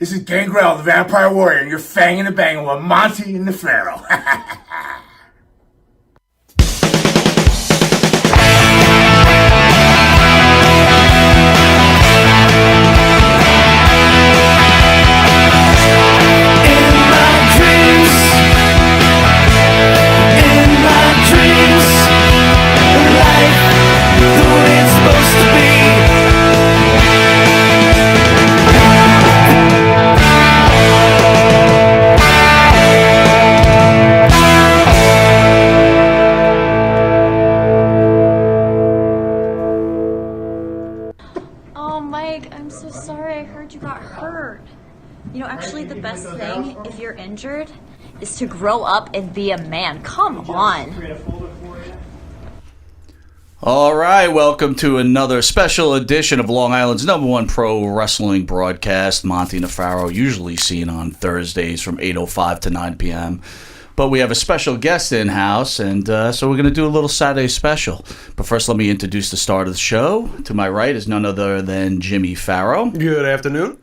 This is Gangrel, the Vampire Warrior, and you're fanging and banging with Monty and the Pharaoh. The best thing, if you're injured, is to grow up and be a man. Come on. All right, welcome to another special edition of Long Island's #1 pro wrestling broadcast. Monty and the Pharaoh, usually seen on Thursdays from 8:05 to 9 p.m. But we have a special guest in-house, and so we're going to do a little Saturday special. But first, let me introduce the star of the show. To my right is none other than Jimmy Pharaoh. Good afternoon.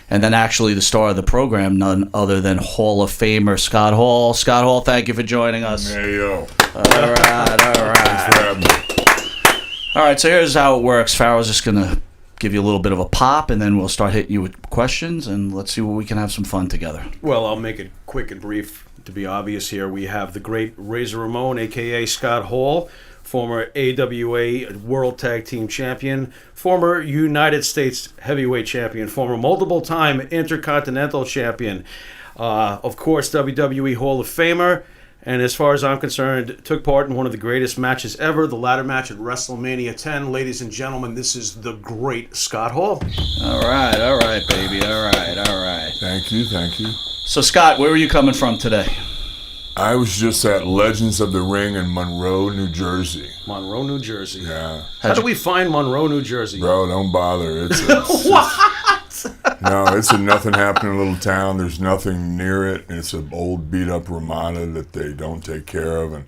And then actually the star of the program, none other than Hall of Famer Scott Hall. Scott Hall, thank you for joining us. Hey, yo. All right. Thanks for having me. All right, so here's how it works. Pharaoh's just going to give you a little bit of a pop, and then we'll start hitting you with questions, and let's see where we can have some fun together. Well, I'll make it quick and brief. To be obvious here, we have the great Razor Ramon, a.k.a. Scott Hall, former AWA World Tag Team Champion, former United States Heavyweight Champion, former multiple-time Intercontinental Champion, of course, WWE Hall of Famer, and as far as I'm concerned, took part in one of the greatest matches ever, the ladder match at WrestleMania 10. Ladies and gentlemen, this is the great Scott Hall. All right, baby. All right. Thank you. So, Scott, where were you coming from today? I was just at Legends of the Ring in Monroe, New Jersey. Monroe, New Jersey. Yeah. How do we find Monroe, New Jersey? Bro, don't bother. It's a nothing happening little town. There's nothing near it. It's an old beat-up Ramada that they don't take care of. And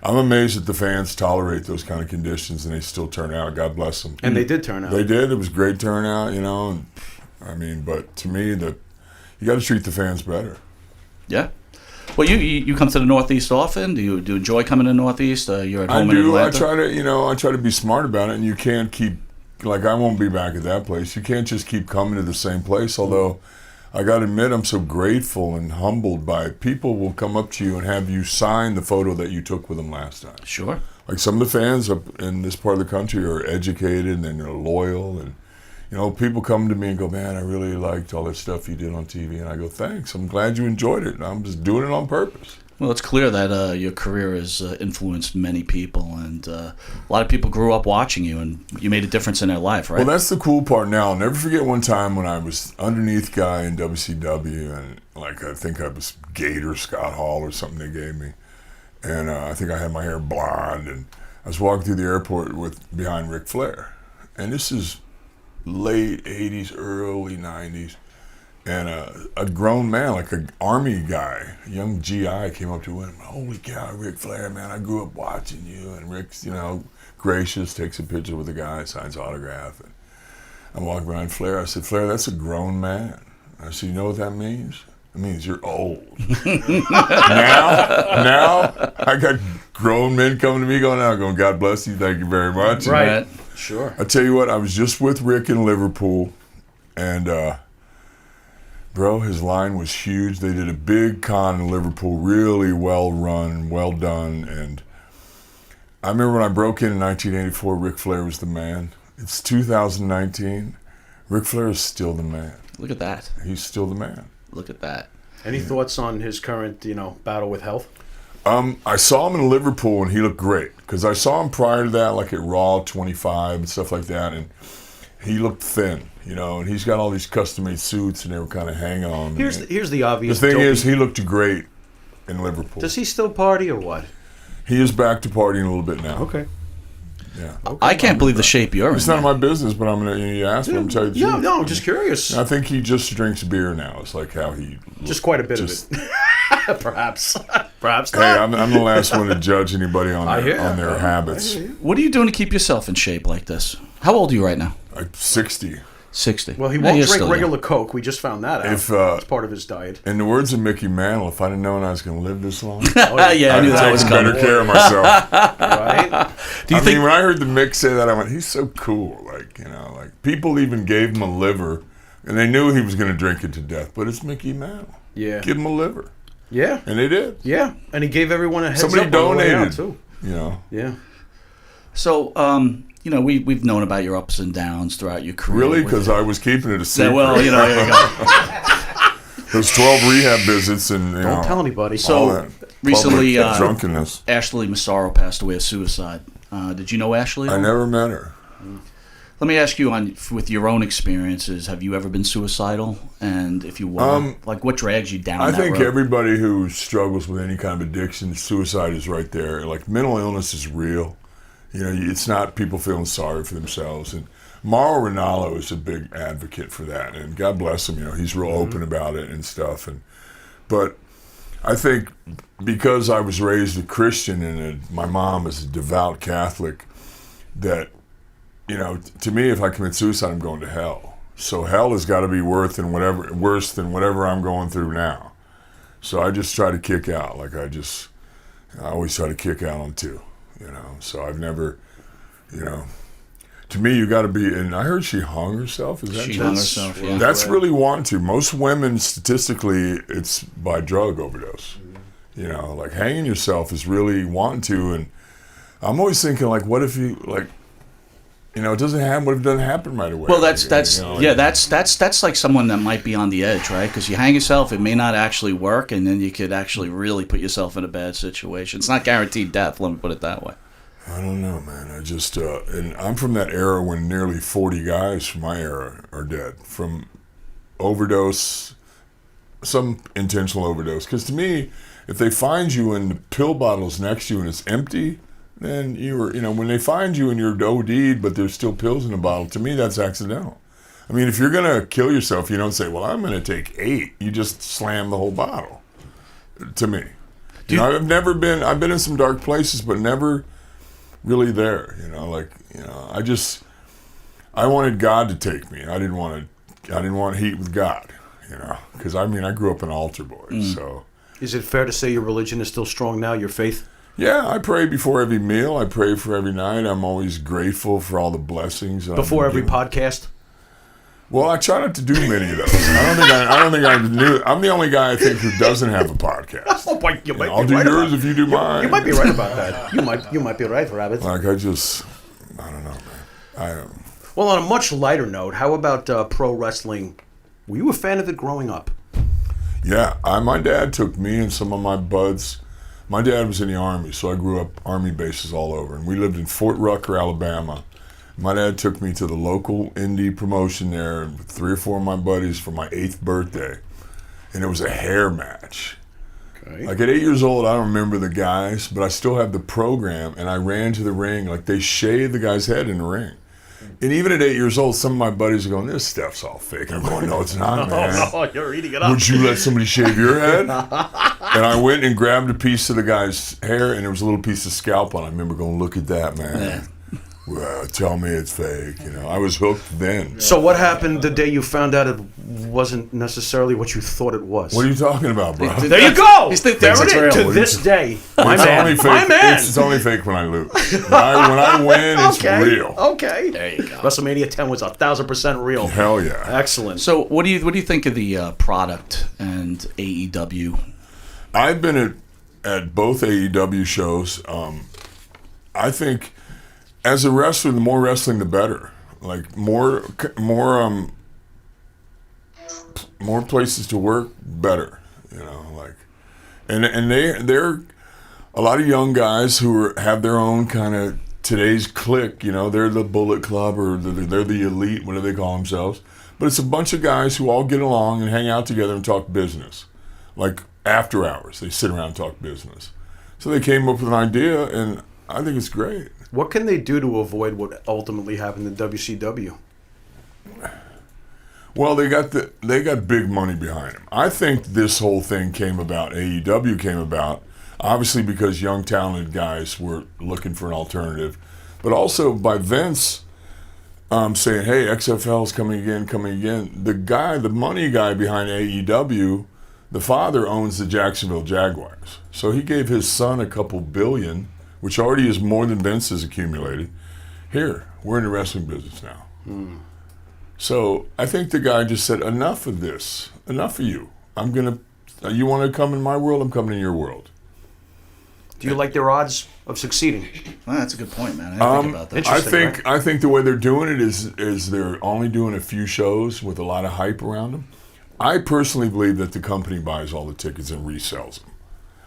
I'm amazed that the fans tolerate those kind of conditions and they still turn out. God bless them. And they did turn out. They did. It was great turnout, you know. And, but to me, you got to treat the fans better. Yeah. Well, you come to the Northeast often. Do you enjoy coming to the Northeast? You're at home in Atlanta. I try to be smart about it, and you can't keep I won't be back at that place. You can't just keep coming to the same place. Although I got to admit, I'm so grateful and humbled by it. People will come up to you and have you sign the photo that you took with them last time. Sure. Like some of the fans up in this part of the country are educated and they're loyal, and people come to me and go, man, I really liked all that stuff you did on TV. And I go, thanks. I'm glad you enjoyed it. And I'm just doing it on purpose. Well, it's clear that your career has influenced many people. And a lot of people grew up watching you, and you made a difference in their life, right? Well, that's the cool part now. I'll never forget one time when I was underneath guy in WCW. And I think I was Gator Scott Hall or something they gave me. And I think I had my hair blonde. And I was walking through the airport behind Ric Flair. And this is late 80s, early 90s, and a grown man, like an army guy, a young GI, came up to him and went, holy cow, Ric Flair, man, I grew up watching you. And Ric's, gracious, takes a picture with the guy, signs autograph. And I'm walking behind Flair. I said, Flair, that's a grown man. I said, you know what that means? It means you're old. now I got grown men coming to me going, God bless you, thank you very much. Right. Sure. I tell you what, I was just with Rick in Liverpool, and bro, his line was huge. They did a big con in Liverpool, really well run, well done, and I remember when I broke in 1984, Ric Flair was the man. It's 2019. Ric Flair is still the man. Look at that. He's still the man. Look at that. Any thoughts on his current, battle with health? I saw him in Liverpool, and he looked great. Because I saw him prior to that, like at Raw 25 and stuff like that, and he looked thin, and he's got all these custom-made suits, and they were kind of hanging on. Here's the obvious. The thing is, he looked great in Liverpool. Does he still party or what? He is back to partying a little bit now. Okay. Yeah. Okay. I can't believe the shape you're in. It's none of my business, but you asked me, I'm telling you the truth. No, I'm just curious. I think he just drinks beer now. It's like how he... Just quite a bit of it. Perhaps not. Hey, I'm the last one to judge anybody on their habits. What are you doing to keep yourself in shape like this? How old are you right now? I'm 60. 60. Well, he Yeah, won't you're drink still regular Coke. We just found that out. It's part of his diet. In the words of Mickey Mantle, if I'd have known I was going to live this long, Yeah, I knew that was I'd coming. better care of myself. Right? Do you think? mean, when I heard the Mick say that, I went, he's so cool. Like, like people even gave him a liver, and they knew he was going to drink it to death. But it's Mickey Mantle. Yeah. Give him a liver. Yeah. And they did. Yeah. And he gave everyone a heads Somebody up on the way out, donated. too. Yeah. So, we've known about your ups and downs throughout your career. Really? Because I was keeping it a secret. Well, there you go. Those 12 rehab visits and, Don't tell anybody. all So, that recently, public drunkenness. Ashley Massaro passed away of suicide. Did you know Ashley? I never met her. Let me ask you, with your own experiences, have you ever been suicidal? And if you were, what drags you down I that think road? everybody who struggles with any kind of addiction, suicide is right there. Like, mental illness is real. It's not people feeling sorry for themselves. And Mauro Ranallo is a big advocate for that. And God bless him, he's real open about it and stuff. But I think because I was raised a Christian and my mom is a devout Catholic, that, to me, if I commit suicide, I'm going to hell. So hell has got to be worse than whatever I'm going through now. So I just try to kick out. I always try to kick out on two. So I've never, to me, you got to be, and I heard she hung herself. Is that She true? hung herself, yeah. That's really wanting to. Most women, statistically, it's by drug overdose. Like hanging yourself is really wanting to. And I'm always thinking, like, what if you, like, it doesn't happen, what if it doesn't happen right away? Well, that's like someone that might be on the edge, right? Because you hang yourself, it may not actually work, and then you could actually really put yourself in a bad situation. It's not guaranteed death, let me put it that way. I don't know, man. I just, and I'm from that era when nearly 40 guys from my era are dead from overdose, some intentional overdose. Because to me, if they find you and the pill bottle's next to you and it's empty, then when they find you and you're OD'd, but there's still pills in the bottle, to me, that's accidental. I mean, if you're going to kill yourself, you don't say, well, I'm going to take 8. You just slam the whole bottle, to me. I've been in some dark places, but never really there, I wanted God to take me. I didn't want heat with God, because I grew up an altar boy, so. Is it fair to say your religion is still strong now, your faith? Yeah, I pray before every meal. I pray for every night. I'm always grateful for all the blessings. Before every podcast? Well, I try not to do many of those. I don't think I do. I'm the only guy I think who doesn't have a podcast. Oh, boy, you might I'll be do right yours about if you do mine. You might be right about that. You might be right, Rabbit. Like I don't know, man. Well, on a much lighter note, how about pro wrestling? Were you a fan of it growing up? Yeah, my dad took me and some of my buds. My dad was in the Army, so I grew up Army bases all over. And we lived in Fort Rucker, Alabama. My dad took me to the local indie promotion there with 3 or 4 of my buddies for my 8th birthday. And it was a hair match. Okay. Like at 8 years old, I don't remember the guys, but I still have the program. And I ran to the ring. Like they shaved the guy's head in the ring. And even at 8 years old, some of my buddies are going, this stuff's all fake. And I'm going, no, it's not, man. Oh, you're eating it up. Would you let somebody shave your head? And I went and grabbed a piece of the guy's hair, and there was a little piece of scalp on it. I remember going, look at that, man. Yeah. Well, tell me it's fake. I was hooked then. So what happened the day you found out it wasn't necessarily what you thought it was? What are you talking about, bro? There you go. He still thinks There it's it is. real. To this day, my It's man. only fake. My man. It's only fake when I lose. When I win, it's real. Okay. There you go. WrestleMania 10 was 1,000% real. Hell yeah. Excellent. So, what do you think of the product and AEW? I've been at both AEW shows. I think as a wrestler, the more wrestling, the better. Like more places to work, better. And they're a lot of young guys who have their own kind of today's clique. They're the Bullet Club or they're the elite, whatever they call themselves. But it's a bunch of guys who all get along and hang out together and talk business. Like after hours, they sit around and talk business. So they came up with an idea, and I think it's great. What can they do to avoid what ultimately happened in WCW? Well, they got big money behind them. I think this whole thing came about, AEW came about, obviously because young talented guys were looking for an alternative, but also by Vince saying, "Hey, XFL's coming again, coming again." The money guy behind AEW, the father owns the Jacksonville Jaguars, so he gave his son a couple billion, which already is more than Vince has accumulated. Here, we're in the wrestling business now. So I think the guy just said, "Enough of this. Enough of you. You want to come in my world? I'm coming in your world." Do you like their odds of succeeding? Well, that's a good point, man. I didn't think about that. Interesting. I think the way they're doing it is they're only doing a few shows with a lot of hype around them. I personally believe that the company buys all the tickets and resells them.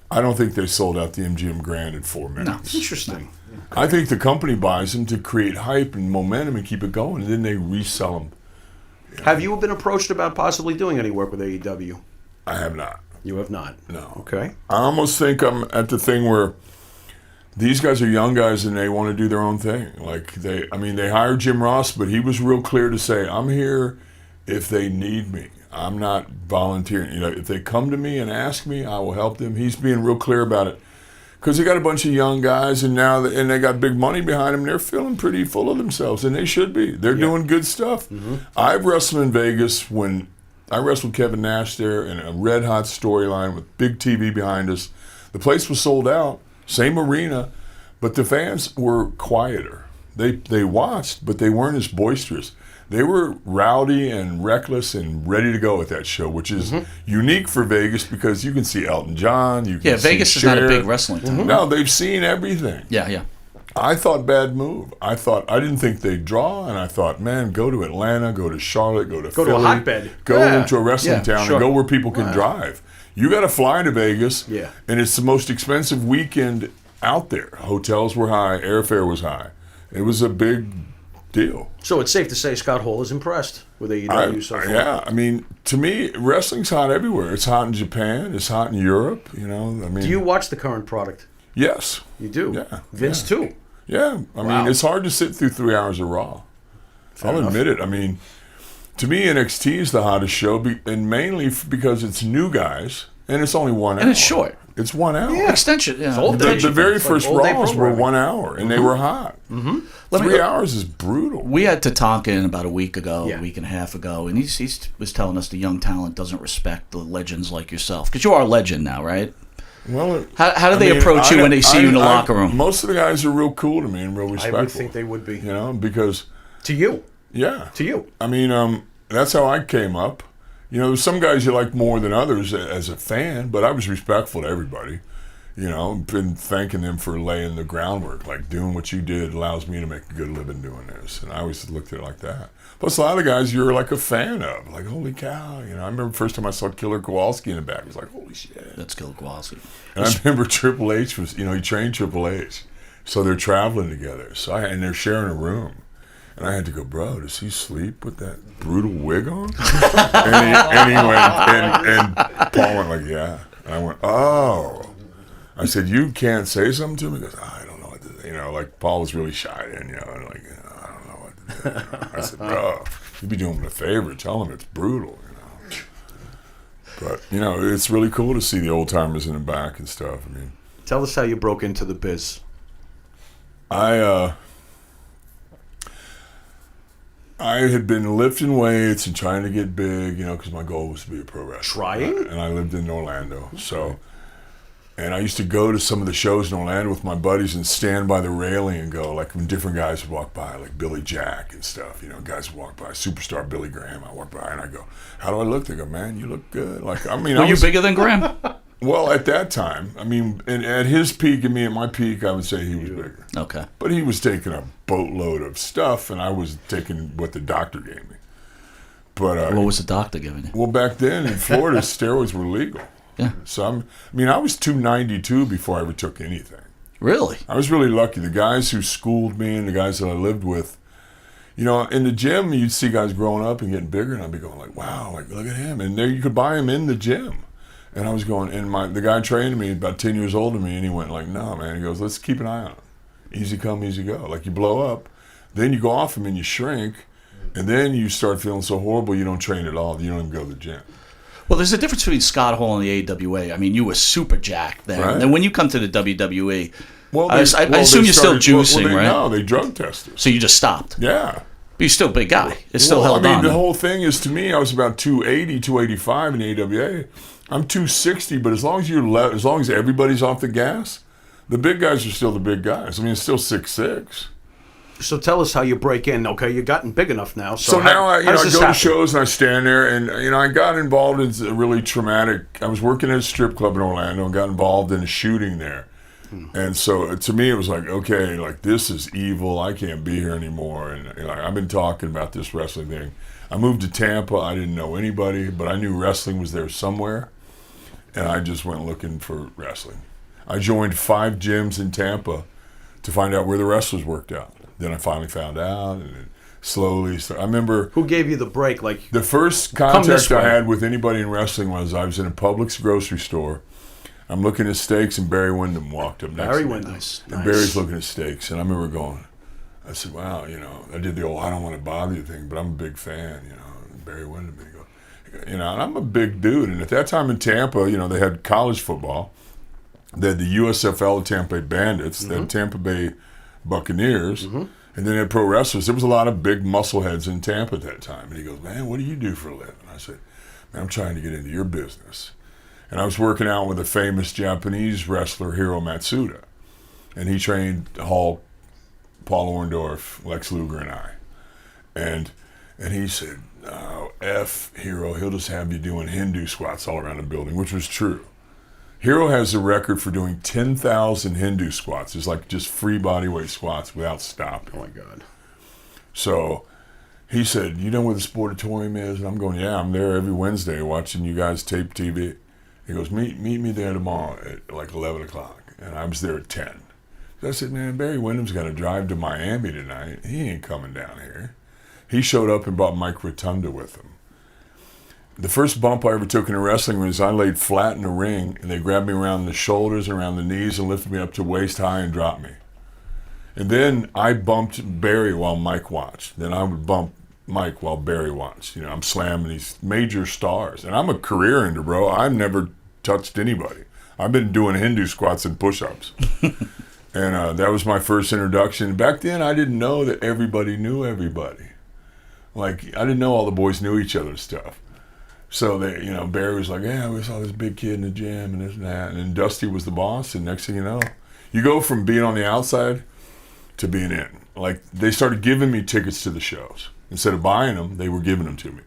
I don't think they sold out the MGM Grand in 4 minutes. Interesting. I think the company buys them to create hype and momentum and keep it going, and then they resell them. Have you been approached about possibly doing any work with AEW? I have not. You have not. No. Okay. I almost think I'm at the thing where these guys are young guys and they want to do their own thing. Like they hired Jim Ross, but he was real clear to say, "I'm here if they need me. I'm not volunteering. If they come to me and ask me, I will help them." He's being real clear about it because they got a bunch of young guys, and now they got big money behind them. They're feeling pretty full of themselves, and they should be. They're doing good stuff. I've wrestled in Vegas when I wrestled Kevin Nash there in a red hot storyline with big TV behind us. The place was sold out, same arena, but the fans were quieter. They watched, but they weren't as boisterous. They were rowdy and reckless and ready to go at that show, which is unique for Vegas because you can see Elton John. Vegas is not a big wrestling town. No, they've seen everything. Yeah. I thought bad move. I didn't think they'd draw, and I thought, man, go to Atlanta, go to Charlotte, go to Philly, to a hotbed. go into a wrestling town, sure. and go where people can drive. You got to fly to Vegas, and it's the most expensive weekend out there. Hotels were high, airfare was high. It was a big deal. So it's safe to say Scott Hall is impressed with AEW so far. Yeah, I mean, to me, wrestling's hot everywhere. It's hot in Japan. It's hot in Europe. Do you watch the current product? Yes. You do? Yeah. Vince too? Yeah. I mean, it's hard to sit through 3 hours of Raw. I'll admit it. I mean, to me, NXT is the hottest show, and mainly because it's new guys, and it's only 1 hour. And it's short. It's 1 hour. Yeah. Extension. Yeah. The very first Raws were 1 hour, and they were hot. 3 hours is brutal. We had Tatanka about a week ago, a week and a half ago, and he was telling us the young talent doesn't respect the legends like yourself. Because you are a legend now, right? Well, how do they approach you when they see you in the locker room? Most of the guys are real cool to me and real respectful. I would think they would be. Because... To you. Yeah. To you. I mean, that's how I came up. There's some guys you like more than others as a fan, but I was respectful to everybody. Been thanking them for laying the groundwork. Like, doing what you did allows me to make a good living doing this. And I always looked at it like that. Plus, a lot of guys you're like a fan of. Like, holy cow. I remember the first time I saw Killer Kowalski in the back. I was like, holy shit. That's Killer Kowalski. And I remember Triple H was, he trained Triple H. So they're traveling together. And they're sharing a room. And I had to go, bro, does he sleep with that brutal wig on? and he went, and Paul went like, yeah. And I went, oh. I said, you can't say something to me? He goes, I don't know what to say. Like Paul was really shy then, and like, I don't know what to do. I said, bro, you'd be doing him a favor. Tell him it's brutal, But, it's really cool to see the old timers in the back and stuff. I mean, tell us how you broke into the biz. I had been lifting weights and trying to get big, because my goal was to be a pro wrestler. Trying? And I lived in Orlando, so... And I used to go to some of the shows in Orlando with my buddies and stand by the railing and go, like when different guys would walk by, like Billy Jack and stuff, guys would walk by, superstar Billy Graham, I walk by and I go, how do I look? They go, man, you look good. Like, I mean, Were you bigger than Graham? Well, at that time, I mean, and at his peak and me at my peak, I would say he was bigger. Okay. But he was taking a boatload of stuff and I was taking what the doctor gave me. But what was the doctor giving you? Well, back then in Florida, steroids were legal. Yeah. So I was 292 before I ever took anything. Really? I was really lucky. The guys who schooled me and the guys that I lived with, in the gym, you'd see guys growing up and getting bigger, and I'd be going like, wow, like look at him. And there you could buy him in the gym. And I was going, and the guy trained me about 10 years older than me, and he went like, no, man. He goes, let's keep an eye on him. Easy come, easy go. Like you blow up, then you go off him and you shrink, and then you start feeling so horrible you don't train at all. You don't even go to the gym. Well, there's a difference between Scott Hall and the AWA. I mean, you were super jacked then. Right. And when you come to the WWE, I assume you're still juicing, right? No, they drug tested. So you just stopped? Yeah. But you're still a big guy. It's still held I mean, on. the whole thing is, to me, I was about 280, 285 in the AWA. I'm 260, but as long as everybody's off the gas, the big guys are still the big guys. I mean, it's still 6'6". So tell us how you break in. Okay, you've gotten big enough now. So how, now I how does this go to happen? shows and I stand there, and I got involved in a really traumatic. I was working at a strip club in Orlando and got involved in a shooting there, and so to me it was like, okay, like this is evil. I can't be here anymore. And I've been talking about this wrestling thing. I moved to Tampa. I didn't know anybody, but I knew wrestling was there somewhere, and I just went looking for wrestling. I joined 5 gyms in Tampa to find out where the wrestlers worked out. Then I finally found out, and then slowly. I remember Who gave you the break? Like the first this contact I way. had with anybody in wrestling was I was in a Publix grocery store. I'm looking at steaks, and Barry Windham walked up next Barry to me. Windham. And Barry's looking at steaks, and I remember going, I said, wow, I did the old I don't want to bother you thing, but I'm a big fan, and Barry Windham. And I'm a big dude. And at that time in Tampa, they had college football. They had the USFL, the Tampa Bay Bandits, they had Tampa Bay Buccaneers, and then they had pro wrestlers. There was a lot of big muscle heads in Tampa at that time. And he goes, man, what do you do for a living? I said, man, I'm trying to get into your business. And I was working out with a famous Japanese wrestler, Hiro Matsuda. And he trained Hulk, Paul Orndorff, Lex Luger, and I. And he said, oh, F Hiro, he'll just have you doing Hindu squats all around the building, which was true. Hiro has the record for doing 10,000 Hindu squats. It's like just free body weight squats without stopping. Oh my God. So he said, you know where the Sportatorium is? And I'm going, yeah, I'm there every Wednesday watching you guys tape TV. He goes, meet me there tomorrow at like 11 o'clock. And I was there at 10. So I said, man, Barry Windham's got to drive to Miami tonight. He ain't coming down here. He showed up and brought Mike Rotunda with him. The first bump I ever took in a wrestling was I laid flat in the ring, and they grabbed me around the shoulders and around the knees and lifted me up to waist high and dropped me. And then I bumped Barry while Mike watched. Then I would bump Mike while Barry watched. I'm slamming these major stars. And I'm a career ender, bro. I've never touched anybody. I've been doing Hindu squats and push-ups. And that was my first introduction. Back then, I didn't know that everybody knew everybody. Like, I didn't know all the boys knew each other's stuff. So they, Barry was like, yeah, we saw this big kid in the gym and this and that. And then Dusty was the boss. And next thing you know, you go from being on the outside to being in. Like, they started giving me tickets to the shows. Instead of buying them, they were giving them to me.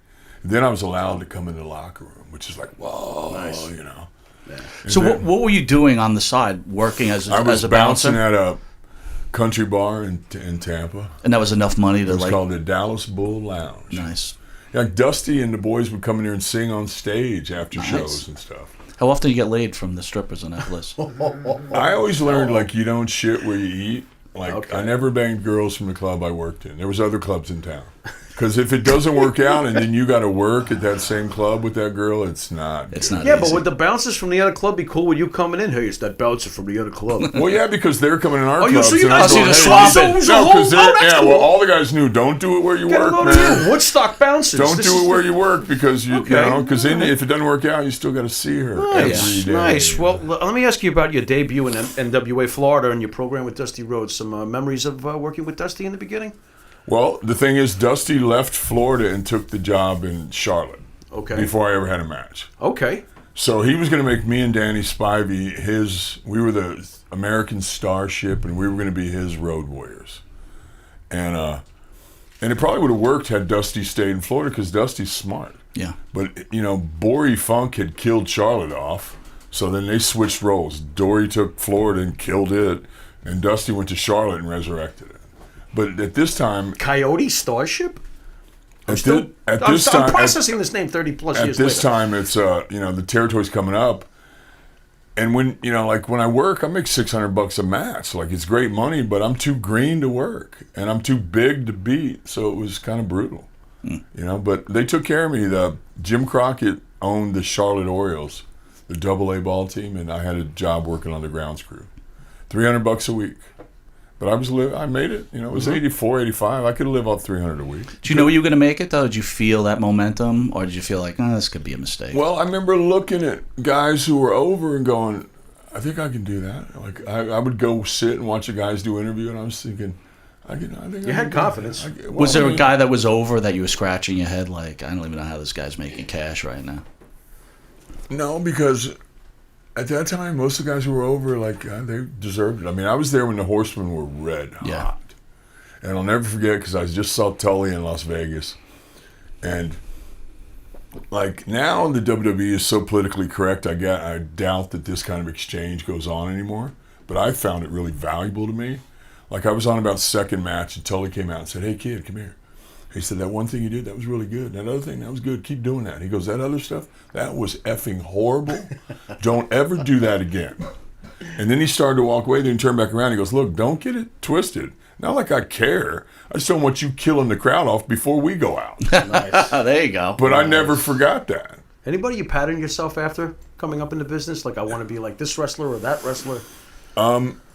And then I was allowed to come in the locker room, which is like, whoa, Nice. Yeah. So what were you doing on the side, working as I was a bouncing bouncer? at a country bar in Tampa. And that was enough money It to was called the Dallas Bull Lounge. Nice. Like Dusty and the boys would come in here and sing on stage after shows and stuff. How often do you get laid from the strippers on that list? I always learned, like, you don't shit where you eat. Like, Okay. I never banged girls from the club I worked in. There was other clubs in town. Because if it doesn't work out and then you got to work at that same club with that girl, it's not. It's good. not Yeah, easy. but would the bouncers from the other club be cool with you coming in? Hey, it's that bouncer from the other club. Well, yeah, because they're coming in our Oh, clubs. so you and I'm guys going, just hey, swap you- it. No, because Oh, that's cool. well, all the guys knew, don't do it where you Get work, them man. over here. Woodstock bouncers. Don't This do is- it where you work because Okay. because if it doesn't work out, you still got to see her Nice, every day. nice. Well, let me ask you about your debut in NWA Florida and your program with Dusty Rhodes. Some memories of working with Dusty in the beginning? Well, the thing is, Dusty left Florida and took the job in Charlotte Okay. before I ever had a match. Okay. So he was going to make me and Danny Spivey we were the American Starship, and we were going to be his Road Warriors. And it probably would have worked had Dusty stayed in Florida because Dusty's smart. Yeah. But, Bory Funk had killed Charlotte off, so then they switched roles. Dory took Florida and killed it, and Dusty went to Charlotte and resurrected it. But at this time, Coyote Starship? I'm processing this name 30 plus At years this later. time, it's the territory's coming up, and when when I work, I make $600 a match. Like, it's great money, but I'm too green to work, and I'm too big to beat. So it was kind of brutal, But they took care of me. The Jim Crockett owned the Charlotte Orioles, the AA ball team, and I had a job working on the grounds crew, $300 a week. But I made it. It was 84, 85. I could live off 300 a week. Did you know you were going to make it, though? Did you feel that momentum? Or did you feel like, this could be a mistake? Well, I remember looking at guys who were over and going, I think I can do that. Like, I would go sit and watch the guys do interview, and I was thinking, I think You had confidence. Was there a guy that was over that you were scratching your head like, I don't even know how this guy's making cash right now? No, because at that time, most of the guys who were over, like, they deserved it. I mean, I was there when the Horsemen were red hot. Yeah. And I'll never forget, because I just saw Tully in Las Vegas. And, like, now the WWE is so politically correct, I doubt that this kind of exchange goes on anymore. But I found it really valuable to me. Like, I was on about the second match, and Tully came out and said, "Hey, kid, come here." He said, "That one thing you did, that was really good. That other thing, that was good. Keep doing that." He goes, "That other stuff, that was effing horrible. Don't ever do that again." And then he started to walk away. Then he turned back around. He goes, "Look, don't get it twisted. Not like I care. I just don't want you killing the crowd off before we go out." Nice. There you go. But I never forgot that. Anybody you pattern yourself after coming up in the business? Like, I want to be like this wrestler or that wrestler?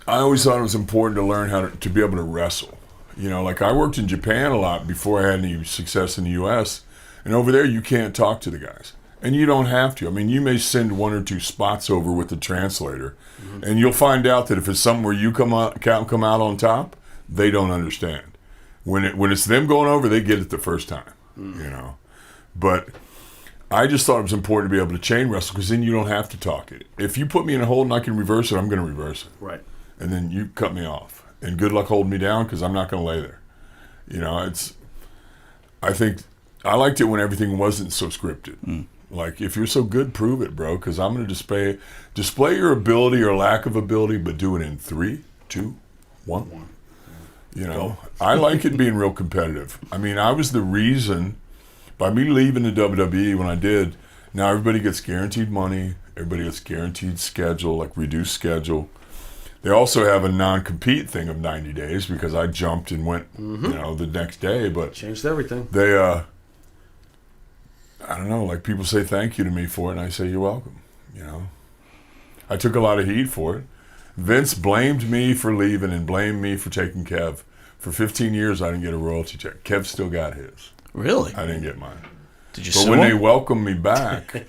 I always thought it was important to learn how to be able to wrestle. You know, like I worked in Japan a lot before I had any success in the U.S. And over there, you can't talk to the guys. And you don't have to. I mean, you may send one or two spots over with the translator. And you'll find out that if it's something where you come out on top, they don't understand. When it's them going over, they get it the first time, you know. But I just thought it was important to be able to chain wrestle because then you don't have to talk it. If you put me in a hold and I can reverse it, I'm going to reverse it. Right. And then you cut me off. And good luck holding me down because I'm not going to lay there. You know, I think I liked it when everything wasn't so scripted. Like, if you're so good, prove it, bro, because I'm going to display your ability or lack of ability, but do it in 3, 2, 1. You know, I like it being real competitive. I mean, I was the reason, by me leaving the WWE when I did, now everybody gets guaranteed money, everybody gets guaranteed schedule, like reduced schedule. They also have a non-compete thing of 90 days because I jumped and went, you know, the next day. But changed everything. They, I don't know, like people say thank you to me for it, and I say you're welcome, you know. I took a lot of heat for it. Vince blamed me for leaving and blamed me for taking Kev. For 15 years, I didn't get a royalty check. Kev still got his. Really? I didn't get mine. Did you But sue when him? they welcomed me back,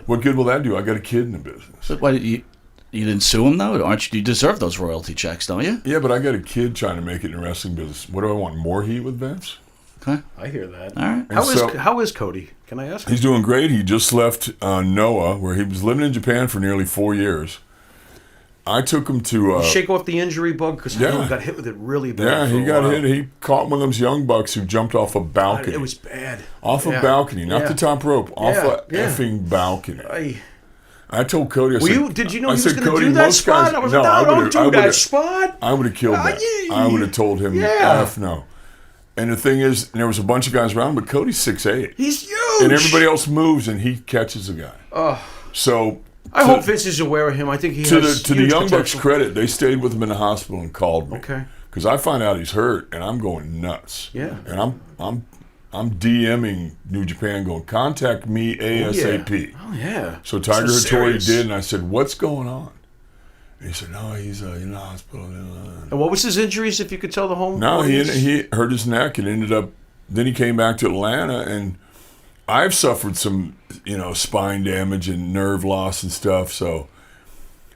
what good will that do? I got a kid in the business. But why did you didn't sue him, though? You deserve those royalty checks, don't you? Yeah, but I got a kid trying to make it in the wrestling business. What do I want, more heat with Vince? Okay. I hear that. All right. And How is Cody? Can I ask? He's doing great. He just left Noah, where he was living in Japan for nearly 4 years. I took him to... Shake off the injury bug because he got hit with it really bad. Yeah, for he a got while. hit. He caught one of those young bucks who jumped off a balcony. It was bad. Off a balcony, not the top rope. Off a Yeah. effing balcony. I told Cody, Did you know he was said, going to Cody, do that most spot? guys- I was no, like, I no, don't would've- I do that would've- spot. I would have killed that. I would have told him, F no. And the thing is, there was a bunch of guys around, but Cody's 6'8". He's huge. And everybody else moves, and he catches a guy. So... I hope Vince is aware of him. I think he to has the huge Young Bucks' potential. credit, they stayed with him in the hospital and called me. Okay. Because I find out he's hurt, and I'm going nuts. Yeah. And I'm DMing New Japan, going, contact me ASAP. Oh yeah. So Tiger This is Hattori serious. did, and I said, "What's going on?" And he said, "No, he's in the hospital." And what was his injuries? If you could tell the home. No, audience? he hurt his neck and ended up. Then he came back to Atlanta, and I've suffered some, spine damage and nerve loss and stuff. So.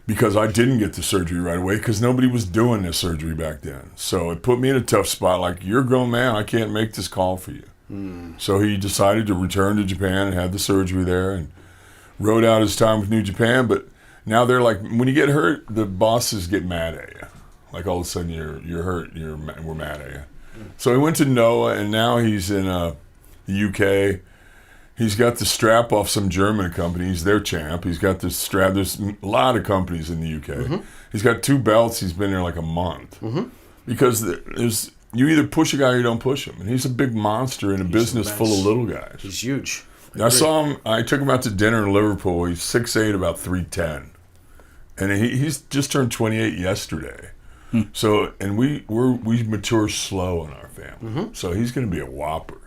Because I didn't get the surgery right away because nobody was doing this surgery back then. So it put me in a tough spot. Like, you're a grown man. I can't make this call for you. So he decided to return to Japan and have the surgery there and wrote out his time with New Japan. But now they're like, when you get hurt, the bosses get mad at you. Like, all of a sudden you're hurt. We're mad at you. So he went to Noah, and now he's in the UK. He's got the strap off some German company. He's their champ. He's got the strap. There's a lot of companies in the UK. He's got 2 belts. He's been there like a month. Because you either push a guy or you don't push him. And he's a big monster in a business full of little guys. He's huge. I saw him. I took him out to dinner in Liverpool. He's 6'8", about 310. And he's just turned 28 yesterday. So, and we mature slow in our family. So he's going to be a whopper.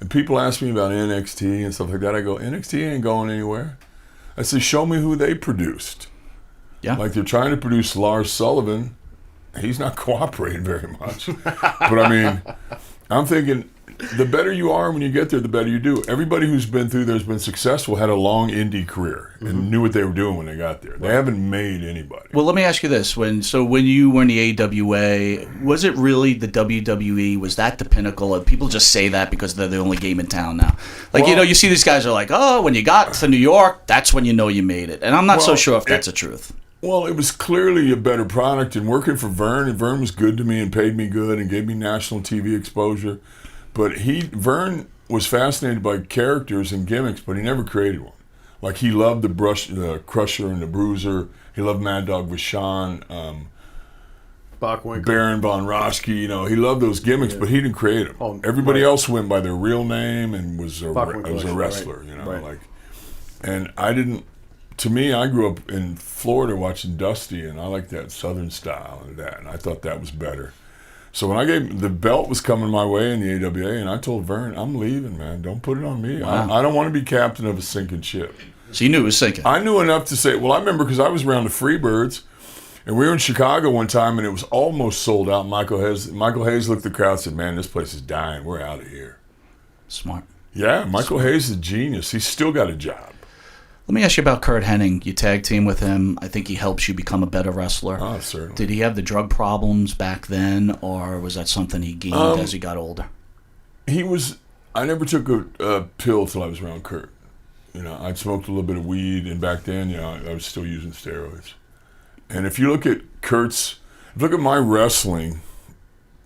And people ask me about NXT and stuff like that. I go, NXT ain't going anywhere. I say, show me who they produced. Yeah. Like, they're trying to produce Lars Sullivan. He's not cooperating very much. But I mean, I'm thinking, the better you are when you get there, the better you do. Everybody who's been through there's been successful had a long indie career and knew what they were doing when they got there. They haven't made anybody. Well, let me ask you this: when you were in the AWA, was it really the WWE? Was that the pinnacle? People just say that because they're the only game in town now. Like, Well, you see these guys are like, oh, when you got to New York, that's when you know you made it. And I'm not so Well, sure if that's the truth. Well, it was clearly a better product, and working for Vern, and Vern was good to me and paid me good and gave me national TV exposure. But Vern was fascinated by characters and gimmicks, but he never created one. Like, he loved the Crusher and the Bruiser. He loved Mad Dog Vachon, Bockwinkel. Baron Von Roski. He loved those gimmicks, but he didn't create them. Oh, Everybody right. else went by their real name and was a Bockwinkel, wrestler. right. And I didn't. To me, I grew up in Florida watching Dusty, and I liked that Southern style and that, and I thought that was better. So when the belt was coming my way in the AWA, and I told Vern, I'm leaving, man. Don't put it on me. Wow. I don't want to be captain of a sinking ship. So you knew it was sinking. I knew enough to say, well, I remember because I was around the Freebirds, and we were in Chicago one time, and it was almost sold out. Michael Hayes looked at the crowd and said, man, this place is dying. We're out of here. Smart. Yeah, Michael Hayes is a genius. He's still got a job. Let me ask you about Kurt Hennig. You tag team with him. I think he helps you become a better wrestler. Oh, certainly. Did he have the drug problems back then, or was that something he gained as he got older? I never took a pill till I was around Kurt. I'd smoked a little bit of weed, and back then, I was still using steroids. And if you look at my wrestling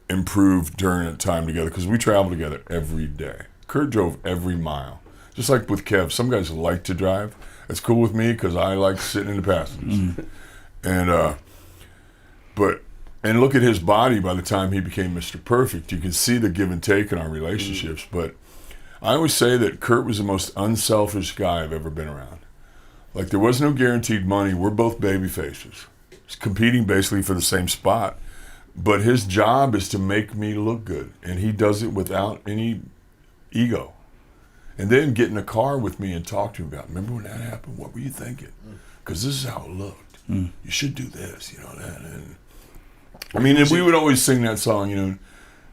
improved during that time together, because we traveled together every day. Kurt drove every mile. Just like with Kev, some guys like to drive. It's cool with me because I like sitting in the passengers. And look at his body by the time he became Mr. Perfect. You can see the give and take in our relationships. But I always say that Kurt was the most unselfish guy I've ever been around. Like, there was no guaranteed money. We're both baby faces. He's competing basically for the same spot. But his job is to make me look good. And he does it without any ego. And then get in a car with me and talk to him about, remember when that happened? What were you thinking? Because this is how it looked. You should do this, that. And and we would always sing that song,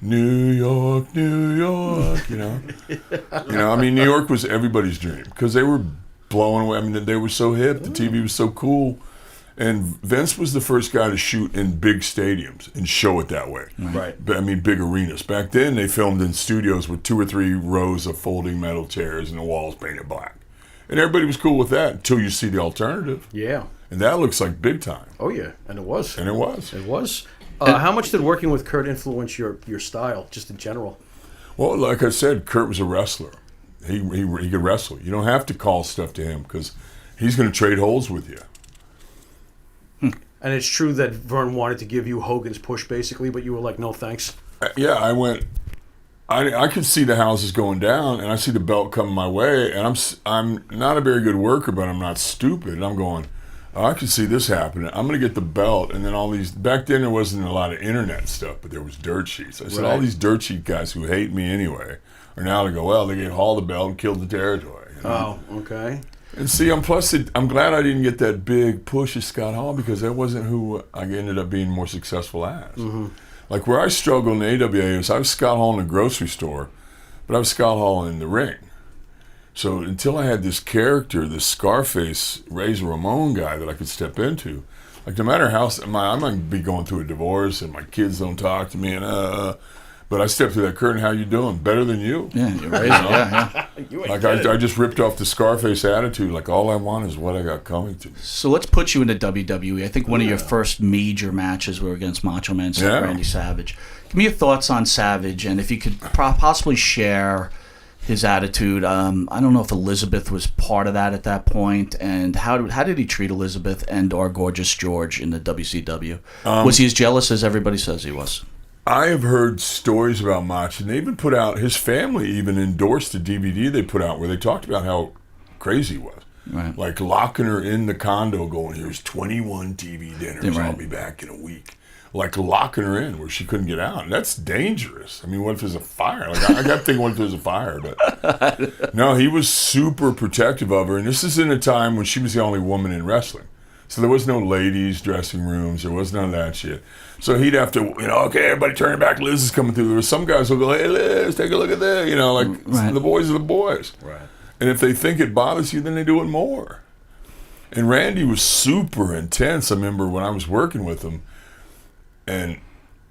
New York, New York, New York was everybody's dream because they were blowing away. They were so hip. The TV was so cool. And Vince was the first guy to shoot in big stadiums and show it that way. Right. Big arenas. Back then, they filmed in studios with 2 or 3 rows of folding metal chairs and the walls painted black. And everybody was cool with that until you see the alternative. Yeah. And that looks like big time. Oh, yeah. And it was. And it was. It was. How much did working with Kurt influence your style, just in general? Well, like I said, Kurt was a wrestler. He could wrestle. You don't have to call stuff to him because he's going to trade holds with you. And it's true that Vern wanted to give you Hogan's push, basically, but you were like, no thanks. Yeah, I went. I could see the houses going down, and I see the belt coming my way, and I'm not a very good worker, but I'm not stupid. And I'm going, I can see this happening. I'm going to get the belt, and then all these. Back then, there wasn't a lot of internet stuff, but there was dirt sheets. I said, all these dirt sheet guys who hate me anyway are now to go. Well, they gave Hall the belt and killed the territory. Oh, okay. And see, I'm glad I didn't get that big push as Scott Hall because that wasn't who I ended up being more successful as. Like where I struggled in the AWA is I was Scott Hall in the grocery store, but I was Scott Hall in the ring. So until I had this character, this Scarface Razor Ramon guy that I could step into, like no matter how I might be going through a divorce and my kids don't talk to me but I stepped through that curtain. How you doing? Better than you? Yeah, you're right. Yeah. Like I just ripped off the Scarface attitude. Like all I want is what I got coming to me. So let's put you into WWE. I think one of your first major matches were against Macho Man Randy Savage. Give me your thoughts on Savage, and if you could possibly share his attitude. I don't know if Elizabeth was part of that at that point, and how did he treat Elizabeth and our gorgeous George in the WCW? Was he as jealous as everybody says he was? I have heard stories about Mach, and they even put out, his family even endorsed the DVD they put out where they talked about how crazy he was. Right. Like locking her in the condo going, here's 21 TV dinners, I'll be back in a week. Like locking her in where she couldn't get out. And that's dangerous. I mean, what if there's a fire? Like I got to think what if there's a fire. But no, he was super protective of her. And this is in a time when she was the only woman in wrestling. So there was no ladies' dressing rooms. There was none of that shit. So he'd have to, okay, everybody turn it back. Liz is coming through. There were some guys who'll go, hey, Liz, take a look at that. Right. The boys are the boys. Right. And if they think it bothers you, then they do it more. And Randy was super intense. I remember when I was working with him, and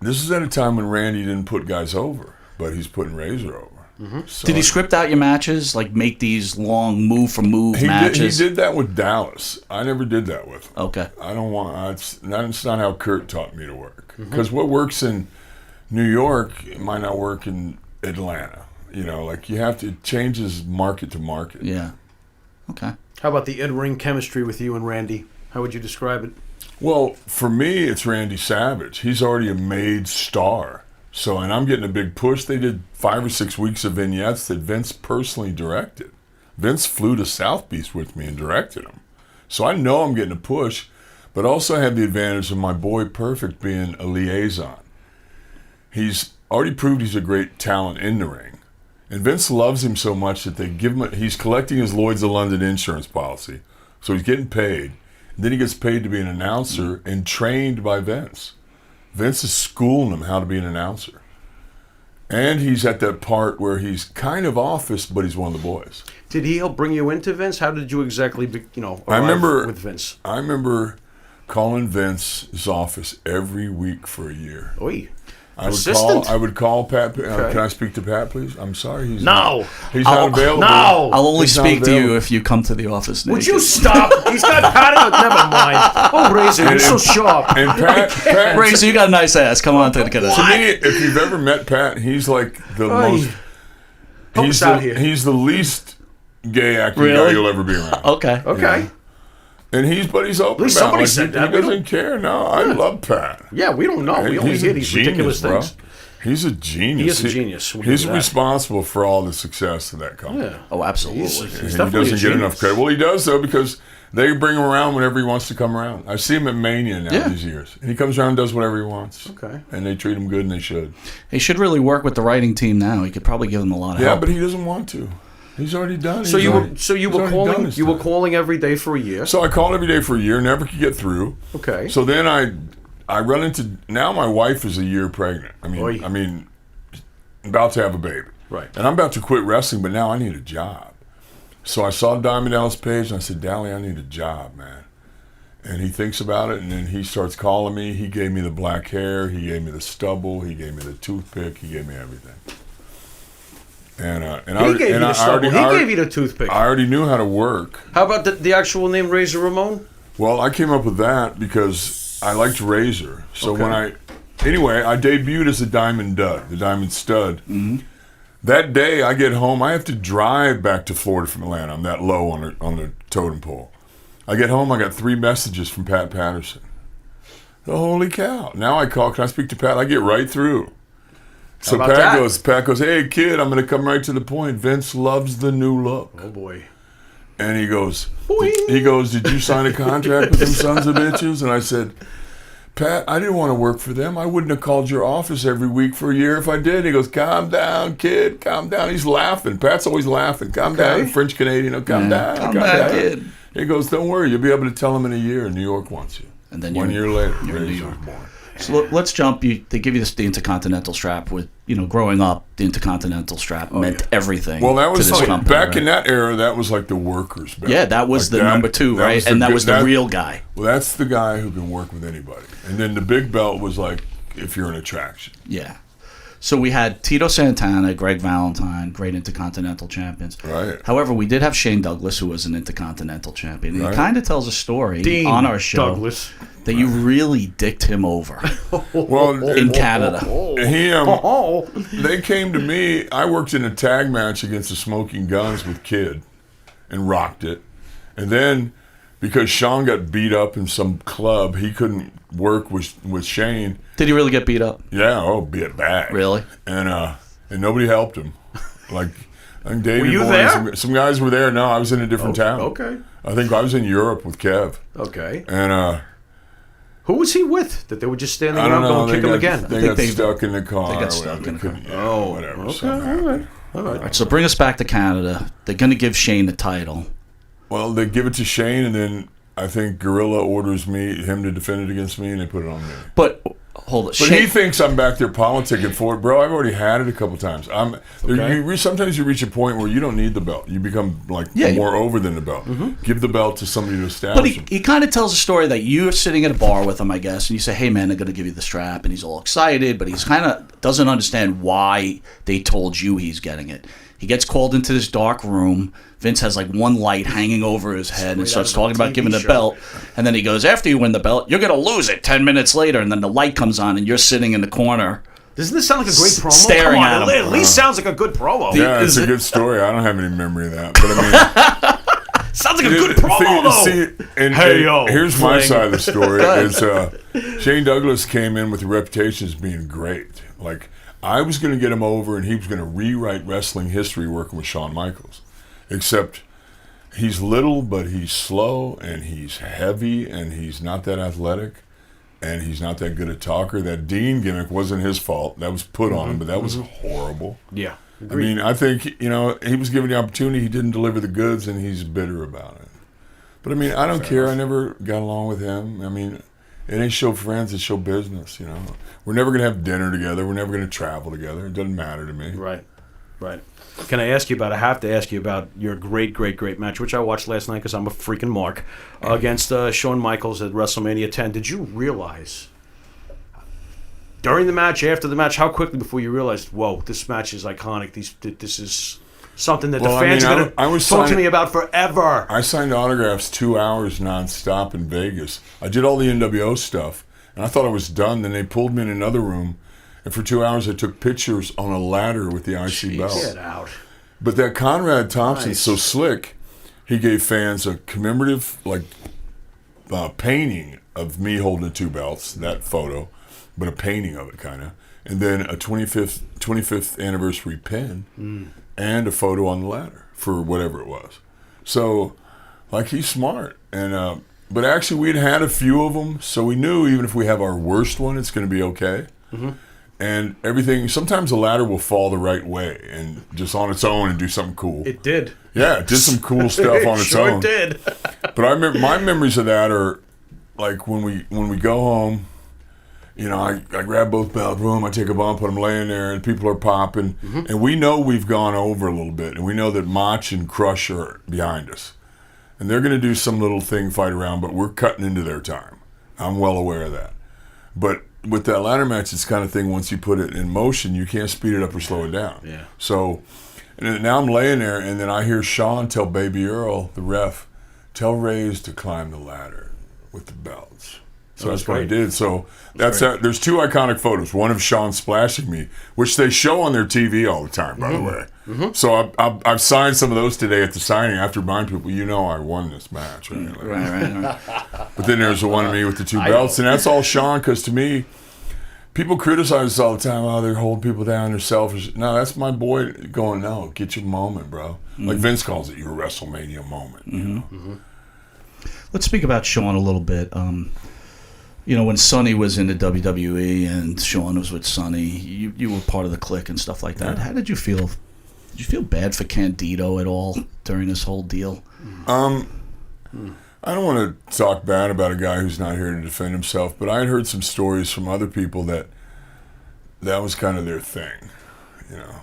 this is at a time when Randy didn't put guys over, but he's putting Razor over. Mm-hmm. So Did he script out your matches? Like make these long move for move matches? He did that with Dallas. I never did that with him. Okay. I don't want. It's not how Kurt taught me to work. Because what works in New York it might not work in Atlanta. You have to change his market to market. Yeah. Okay. How about the in-ring chemistry with you and Randy? How would you describe it? Well, for me, it's Randy Savage. He's already a made star. So, and I'm getting a big push. They did 5 or 6 weeks of vignettes that Vince personally directed. Vince flew to South Beach with me and directed them. So I know I'm getting a push, but also I have the advantage of my boy Perfect being a liaison. He's already proved he's a great talent in the ring. And Vince loves him so much that they give him, he's collecting his Lloyd's of London insurance policy. So he's getting paid. And then he gets paid to be an announcer and trained by Vince. Vince is schooling him how to be an announcer. And he's at that part where he's kind of office, but he's one of the boys. Did he help bring you into Vince? How did you exactly, arrive with Vince? I remember calling Vince's office every week for a year. Oy. I would call Pat. Okay. Can I speak to Pat, please? I'm sorry, he's No. He's not available. No. I'll only He's not speak to you available. if you come to the office. Would naked. you stop? He's got padded. Never mind. Oh, Razor, you're so sharp. And Pat Razor, you got a nice ass. Come on to the to me, if you've ever met Pat, he's like the most. Help us out here. He's the least gay acting Really? guy you'll ever be around. Okay. Okay. And he's open At least about somebody it. said that. He We doesn't care. No, I love Pat. Yeah, we don't know. We only He's hear a these genius, ridiculous bro. things. He's a genius. He is a genius. We He's know that. responsible for all the success of that company. Yeah. Oh, absolutely. He's And he definitely doesn't a get genius. enough credit. Well, he does, though, because they bring him around whenever he wants to come around. I see him at Mania now Yeah. these years. And he comes around and does whatever he wants. Okay. And they treat him good, and they should. He should really work with the writing team now. He could probably give them a lot of Yeah, help. but he doesn't want to. He's already done. So He's you already- were he's already done his you were stuff. calling every day for a year. So I called every day for a year, never could get through. Okay. So then I run into, now my wife is a year pregnant. Oy. I mean, about to have a baby. Right. And I'm about to quit wrestling, but now I need a job. So I saw Diamond Dallas Page, and I said, Dally, I need a job, man. And he thinks about it, and then he starts calling me. He gave me the black hair. He gave me the stubble. He gave me the toothpick. He gave me everything. And He gave you the stubble. He gave you the toothpick. I already knew how to work. How about the actual name Razor Ramon? Well, I came up with that because I liked Razor. So Okay. when I debuted as a Diamond Dud, the Diamond Stud. Mm-hmm. That day I get home, I have to drive back to Florida from Atlanta. I'm that low on the totem pole. I get home, I got 3 messages from Pat Patterson. Holy cow. Now I call, can I speak to Pat? I get right through. So How about Pat goes, hey kid, I'm going to come right to the point. Vince loves the new look. Oh boy. And he goes, did you sign a contract with them sons of bitches? And I said, Pat, I didn't want to work for them. I wouldn't have called your office every week for a year if I did. He goes, calm down, kid, calm down. He's laughing. Pat's always laughing. Calm down, French Canadian. Calm down, Calm down, kid. He goes, don't worry, you'll be able to tell them in a year. New York wants you. And then 1 year later, you're in New Razor York. was born. So let's jump. They give you the Intercontinental strap. With growing up, the Intercontinental strap meant everything. Well, that was to this company, back right? in that era. That was like the workers' belt. Yeah, that was Like the number 2, right? And that was the real guy. Well, that's the guy who can work with anybody. And then the big belt was like if you're an attraction. Yeah. So we had Tito Santana, Greg Valentine, great Intercontinental champions. Right. However, we did have Shane Douglas, who was an Intercontinental champion. And Right. He kind of tells a story Dean on our show Douglas. that you really dicked him over Well, in Canada. They came to me. I worked in a tag match against the Smoking Guns with Kid and rocked it. And then because Sean got beat up in some club, he couldn't work with Shane. Did he really get beat up? Yeah, beat bad. Really? And nobody helped him. Like, I think Davey Were you Boy there? and some guys were there. No, I was in a different town. Okay. I think I was in Europe with Kev. Okay. And Who was he with? That they were just standing I don't around know. going kick him again? They got stuck in the car. they got or stuck whatever. in the They car. couldn't- yeah, whatever. Okay. something All right. happened. All right. All right, so bring us back to Canada. They're going to give Shane the title. Well, they give it to Shane, and then I think Gorilla orders him to defend it against me, and they put it on me. But hold it. But he thinks I'm back there politicking for it, bro. I've already had it a couple times. Sometimes you reach a point where you don't need the belt. You become more over than the belt. Give the belt to somebody to establish. But he kind of tells a story that you're sitting at a bar with him, I guess, and you say, "Hey, man, they're going to give you the strap," and he's all excited, but he's kind of doesn't understand why they told you he's getting it. He gets called into this dark room. Vince has like one light hanging over his head and starts talking about giving the belt. And then he goes, after you win the belt, you're going to lose it 10 minutes later. And then the light comes on and you're sitting in the corner. Doesn't this sound like a great promo? Staring at him. At least sounds like a good promo. Yeah, it's a good story. I don't have any memory of that. But I mean... sounds like a good promo, though. Here's my side of the story. Is Shane Douglas came in with a reputation as being great. Like, I was going to get him over, and he was going to rewrite wrestling history working with Shawn Michaels. Except he's little, but he's slow, and he's heavy, and he's not that athletic, and he's not that good a talker. That Dean gimmick wasn't his fault. That was put on him, but that was horrible. Yeah. Agreed. I mean, I think, he was given the opportunity. He didn't deliver the goods, and he's bitter about it. But, I mean, I don't care. I never got along with him. I mean, it ain't show friends, it's show business, We're never going to have dinner together. We're never going to travel together. It doesn't matter to me. Right. Can I ask you about, I have to ask you about your great match, which I watched last night because I'm a freaking mark, against Shawn Michaels at WrestleMania 10. Did you realize, during the match, after the match, how quickly before you realized, whoa, this match is iconic, this is something that the fans are going to talk to me about forever? I signed autographs 2 hours nonstop in Vegas. I did all the NWO stuff, and I thought I was done. Then they pulled me in another room, and for 2 hours I took pictures on a ladder with the IC belt. Get out. But that Conrad Thompson's so slick, he gave fans a commemorative painting of me holding 2 belts, that photo, but a painting of it kind of, and then a 25th anniversary pin and a photo on the ladder for whatever it was. So, he's smart. And but actually we'd had a few of them, so we knew even if we have our worst one, it's going to be okay. And everything, sometimes the ladder will fall the right way and just on its own and do something cool. It did. Yeah, it did some cool stuff on its own. It did. But I remember my memories of that are like when we go home, I grab both belts, boom, I take a bump, and I'm laying there, and people are popping, and we know we've gone over a little bit, and we know that Mach and Crush are behind us, and they're going to do some little thing, fight around, but we're cutting into their time. I'm well aware of that. But with that ladder match, it's the kind of thing, once you put it in motion, you can't speed it up or slow it down. Yeah. So, and now I'm laying there, and then I hear Sean tell Baby Earl, the ref, tell Reyes to climb the ladder with the belts. So that's what I did. So that's there's 2 iconic photos. One of Sean splashing me, which they show on their TV all the time, by the way. So I've signed some of those today at the signing after reminding people, I won this match. Right? Right. But then there's the one of me with the 2 belts, and that's all Sean, because to me, people criticize us all the time. Oh, they're holding people down, they're selfish. No, that's my boy going, no, get your moment, bro. Like Vince calls it, your WrestleMania moment. Let's speak about Shawn a little bit. When Sonny was in the WWE and Shawn was with Sonny, you were part of the clique and stuff like that. How did you feel? Did you feel bad for Candido at all during this whole deal? I don't want to talk bad about a guy who's not here to defend himself, but I had heard some stories from other people that was kind of their thing.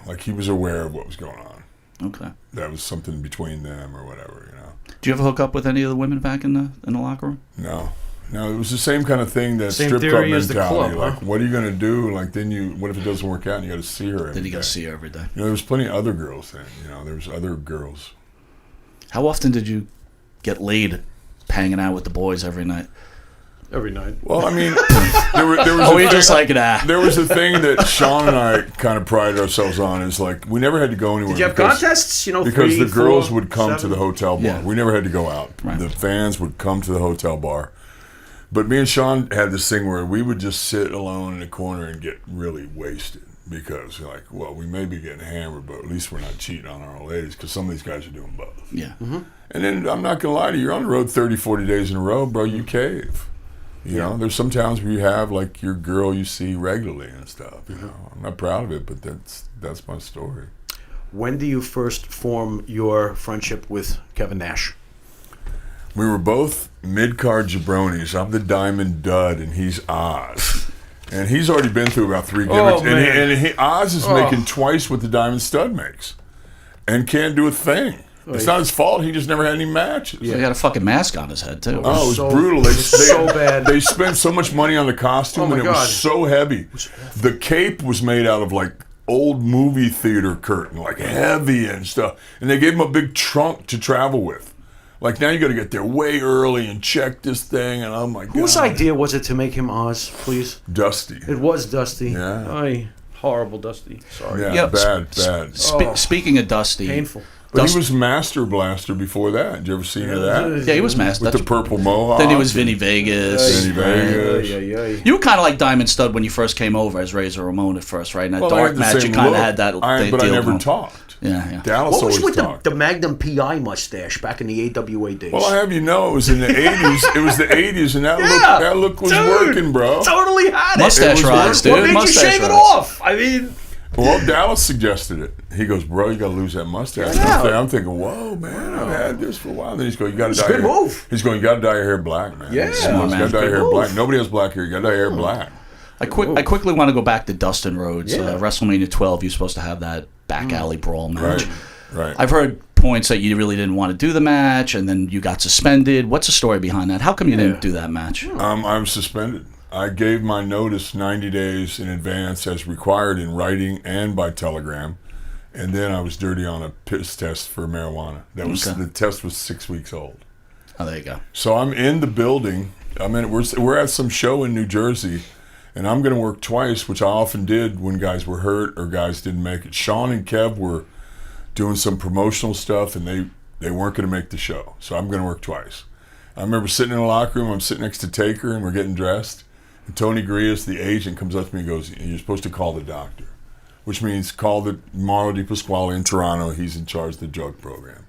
Like he was aware of what was going on. Okay. That was something between them or whatever, Do you ever hook up with any of the women back in the locker room? No, it was the same kind of thing, that Same strip club theory as the mentality. club, Like, what are you going to do? Like, then what if it doesn't work out and you got to see her every Then you got day? to see her every day. There was plenty of other girls then. There was other girls. How often did you get laid hanging out with the boys every night? Every night. Well, I mean, there was you're just like, nah. There was a thing that Sean and I kind of prided ourselves on, is like, we never had to go anywhere. Did you have contests? Because 3, the girls 4, would come 7? to the hotel bar. Yeah. We never had to go out. Right. The fans would come to the hotel bar. But me and Sean had this thing where we would just sit alone in the corner and get really wasted, because we may be getting hammered, but at least we're not cheating on our old ladies, because some of these guys are doing both. Yeah. And then I'm not going to lie to you, you're on the road 30, 40 days in a row, bro, you cave. There's some towns where you have your girl you see regularly and stuff. I'm not proud of it, but that's my story. When do you first form your friendship with Kevin Nash? We were both mid-card jabronis. I'm the Diamond Dud, and he's Oz. And he's already been through about 3 gimmicks. Oh, man. Oz is making twice what the Diamond Stud makes. And can't do a thing. It's not his fault. He just never had any matches. He got a fucking mask on his head, too. Oh, it was So- brutal. so bad. They spent so much money on the costume, Oh, my and it God. was so heavy. The cape was made out of, like, old movie theater curtain, like heavy and stuff. And they gave him a big trunk to travel with. Like, now you got to get there way early and check this thing, and oh my God. Whose idea was it to make him Oz, please? Dusty. It was Dusty. Yeah. Ay, horrible Dusty. Sorry. Yeah, Yeah, bad. Speaking of Dusty, Painful. But he was Master Blaster before that. Did you ever see any of that? yeah, he was masked. With the purple mohawk. Then he was Vinny Vegas. Vinny Vegas. Yeah. You were kind of like Diamond Stud when you first came over as Razor Ramon at first, right? In that Well, I dark had the match, you same kind of look. had that But I deal never going. talked. Yeah. Dallas What was always with talked. the Magnum PI mustache back in the AWA days? Well, I have you know, it was in the 80s. It was the 80s, and that look was working, bro. Totally had it. Mustache It was rides, working. dude. What made Mustache you shave it rides. off? I mean, Well, Dallas suggested it. He goes, bro, you got to lose that mustache. Yeah. I'm thinking, whoa, man, I've had this for a while. Then he's going, you got to dye a good your hair. move. He's going, you got to dye your hair black, man. Yeah. You Smart man. got to dye your Good hair move. black. Nobody has black hair. You got to dye your hair black. I quickly want to go back to Dustin Rhodes. Yeah. WrestleMania 12, you're supposed to have that back alley brawl match. Right. I've heard points that you really didn't want to do the match, and then you got suspended. What's the story behind that? How come you didn't do that match? I'm suspended. I gave my notice 90 days in advance as required in writing and by telegram. And then I was dirty on a piss test for marijuana. The test was 6 weeks old. Oh, there you go. So I'm in the building. We're at some show in New Jersey, and I'm going to work twice, which I often did when guys were hurt or guys didn't make it. Sean and Kev were doing some promotional stuff, and they weren't going to make the show. So I'm going to work twice. I remember sitting in the locker room. I'm sitting next to Taker, and we're getting dressed. And Tony Grias, the agent, comes up to me and goes, "You're supposed to call the doctor," which means call the Mauro Di Pasquale in Toronto. He's in charge of the drug program.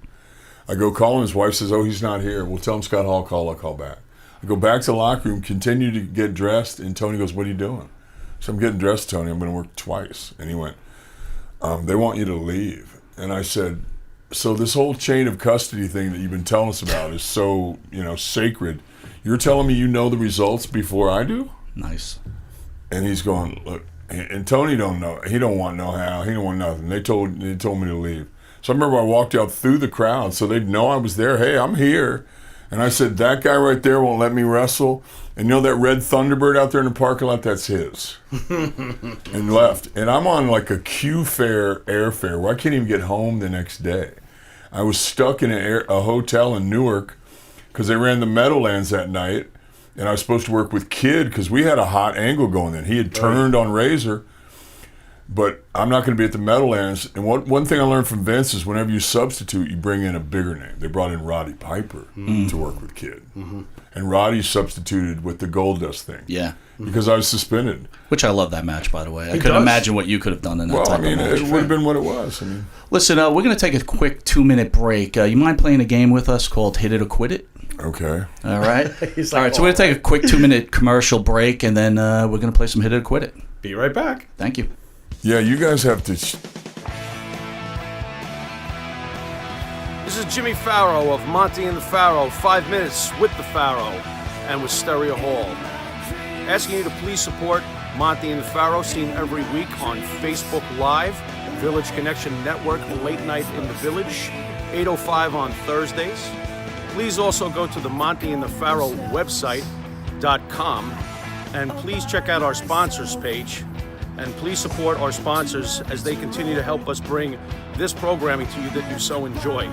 I go call him. His wife says, "Oh, he's not here." We'll tell him Scott Hall call. I'll call back. I go back to the locker room, continue to get dressed, and Tony goes, "What are you doing?" So I'm getting dressed, Tony. I'm going to work twice. And he went, "They want you to leave." And I said, "So this whole chain of custody thing that you've been telling us about is so, sacred. You're telling me you know the results before I do?" Nice. And he's going, "Look," and Tony don't know. He don't want no how. He don't want nothing. They told me to leave. So I remember I walked out through the crowd so they'd know I was there. Hey, I'm here. And I said, "That guy right there won't let me wrestle. And that red Thunderbird out there in the parking lot, that's his." And left. And I'm on like a Q fare airfare where I can't even get home the next day. I was stuck in a hotel in Newark because they ran the Meadowlands that night. And I was supposed to work with Kid because we had a hot angle going then. He had turned on Razor. But I'm not going to be at the Meadowlands. And one thing I learned from Vince is whenever you substitute, you bring in a bigger name. They brought in Roddy Piper to work with Kid. And Roddy substituted with the Goldust thing. Yeah. Because I was suspended. Which I love that match, by the way. I He couldn't does. imagine what you could have done in that Well, type I mean, of match. it would have been what it was. I mean, Listen, we're going to take a quick 2-minute break. You mind playing a game with us called Hit It or Quit It? okay. All right. He's All like, right, so we're going to take a quick 2-minute commercial break, and then we're going to play some Hit It or Quit It. be right back. Thank you. Yeah, you guys have to... This is Jimmy Farrow of Monty and the Pharaoh, 5 Minutes with the Pharaoh, and with Stereo Hall. Asking you to please support Monty and the Pharaoh, seen every week on Facebook Live, Village Connection Network, Late Night in the Village, 8:05 on Thursdays. Please also go to the Monty and the Pharaoh website.com, and please check out our sponsors page. And please support our sponsors as they continue to help us bring this programming to you that you so enjoy.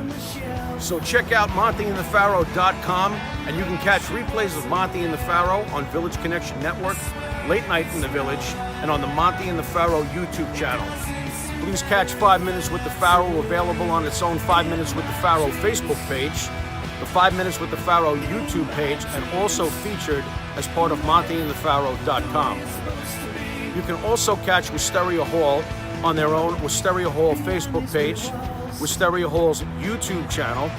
So check out MontyandthePharaoh.com, and you can catch replays of Monty and the Pharaoh on Village Connection Network, Late Night in the Village, and on the Monty and the Pharaoh YouTube channel. Please catch 5 Minutes with the Pharaoh available on its own 5 Minutes with the Pharaoh Facebook page, the 5 Minutes with the Pharaoh YouTube page, and also featured as part of MontyandthePharaoh.com. You can also catch Wisteria Hall on their own Wisteria Hall Facebook page, Wisteria Hall's YouTube channel.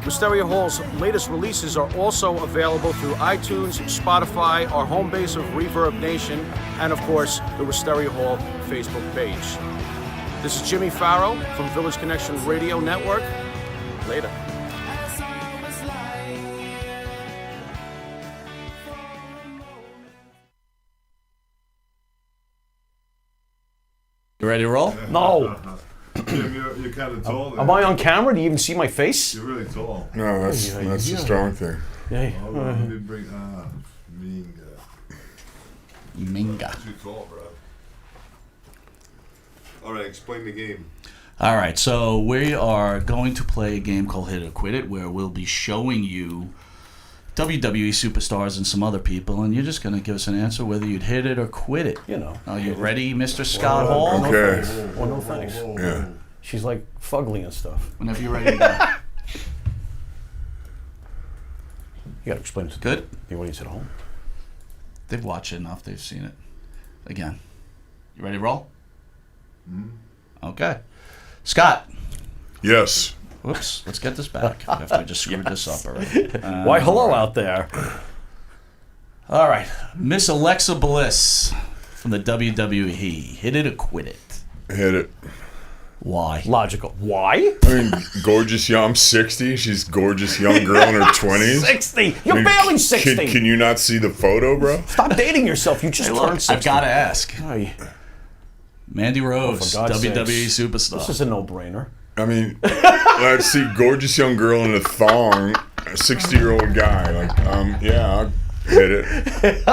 Wisteria Hall's latest releases are also available through iTunes, Spotify, our home base of Reverb Nation, and of course, the Wisteria Hall Facebook page. This is Jimmy Farrow from Village Connection Radio Network. Later. You ready to roll? No. Jim, you're kind of tall. Am I on camera? Do you even see my face? You're really tall. No, that's the strong thing. Hey. Hold on, let me bring. Minga. Too tall, bro. All right, explain the game. All right, so we are going to play a game called Hit It or Quit It, where we'll be showing you WWE superstars and some other people, and you're just going to give us an answer whether you'd hit it or quit it. You know. Are you ready, Mr. Scott Hall? Okay. Well, no thanks. Yeah. She's like fugly and stuff. Whenever you're ready to go. You got to explain it to Good? the audience at home. They've watched it enough. They've seen it. Again. You ready to roll? Okay. Scott. Yes. Whoops. Let's get this back after I just screwed this up already. Why, hello out there. All right. Miss Alexa Bliss from the WWE. Hit it or quit it. Hit it. Why? Logical. Why? I mean, gorgeous young. I'm 60. She's gorgeous young girl in her 20s. 60. You're I mean, barely 60. Can you not see the photo, bro? Stop dating yourself. You just Hey, look, turned 60. I've got to ask. Ay, Mandy Rose, for God's WWE sakes. superstar. This is a no-brainer. I mean, let's see, gorgeous young girl in a thong, a 60-year-old guy. Like, yeah, I'll hit it.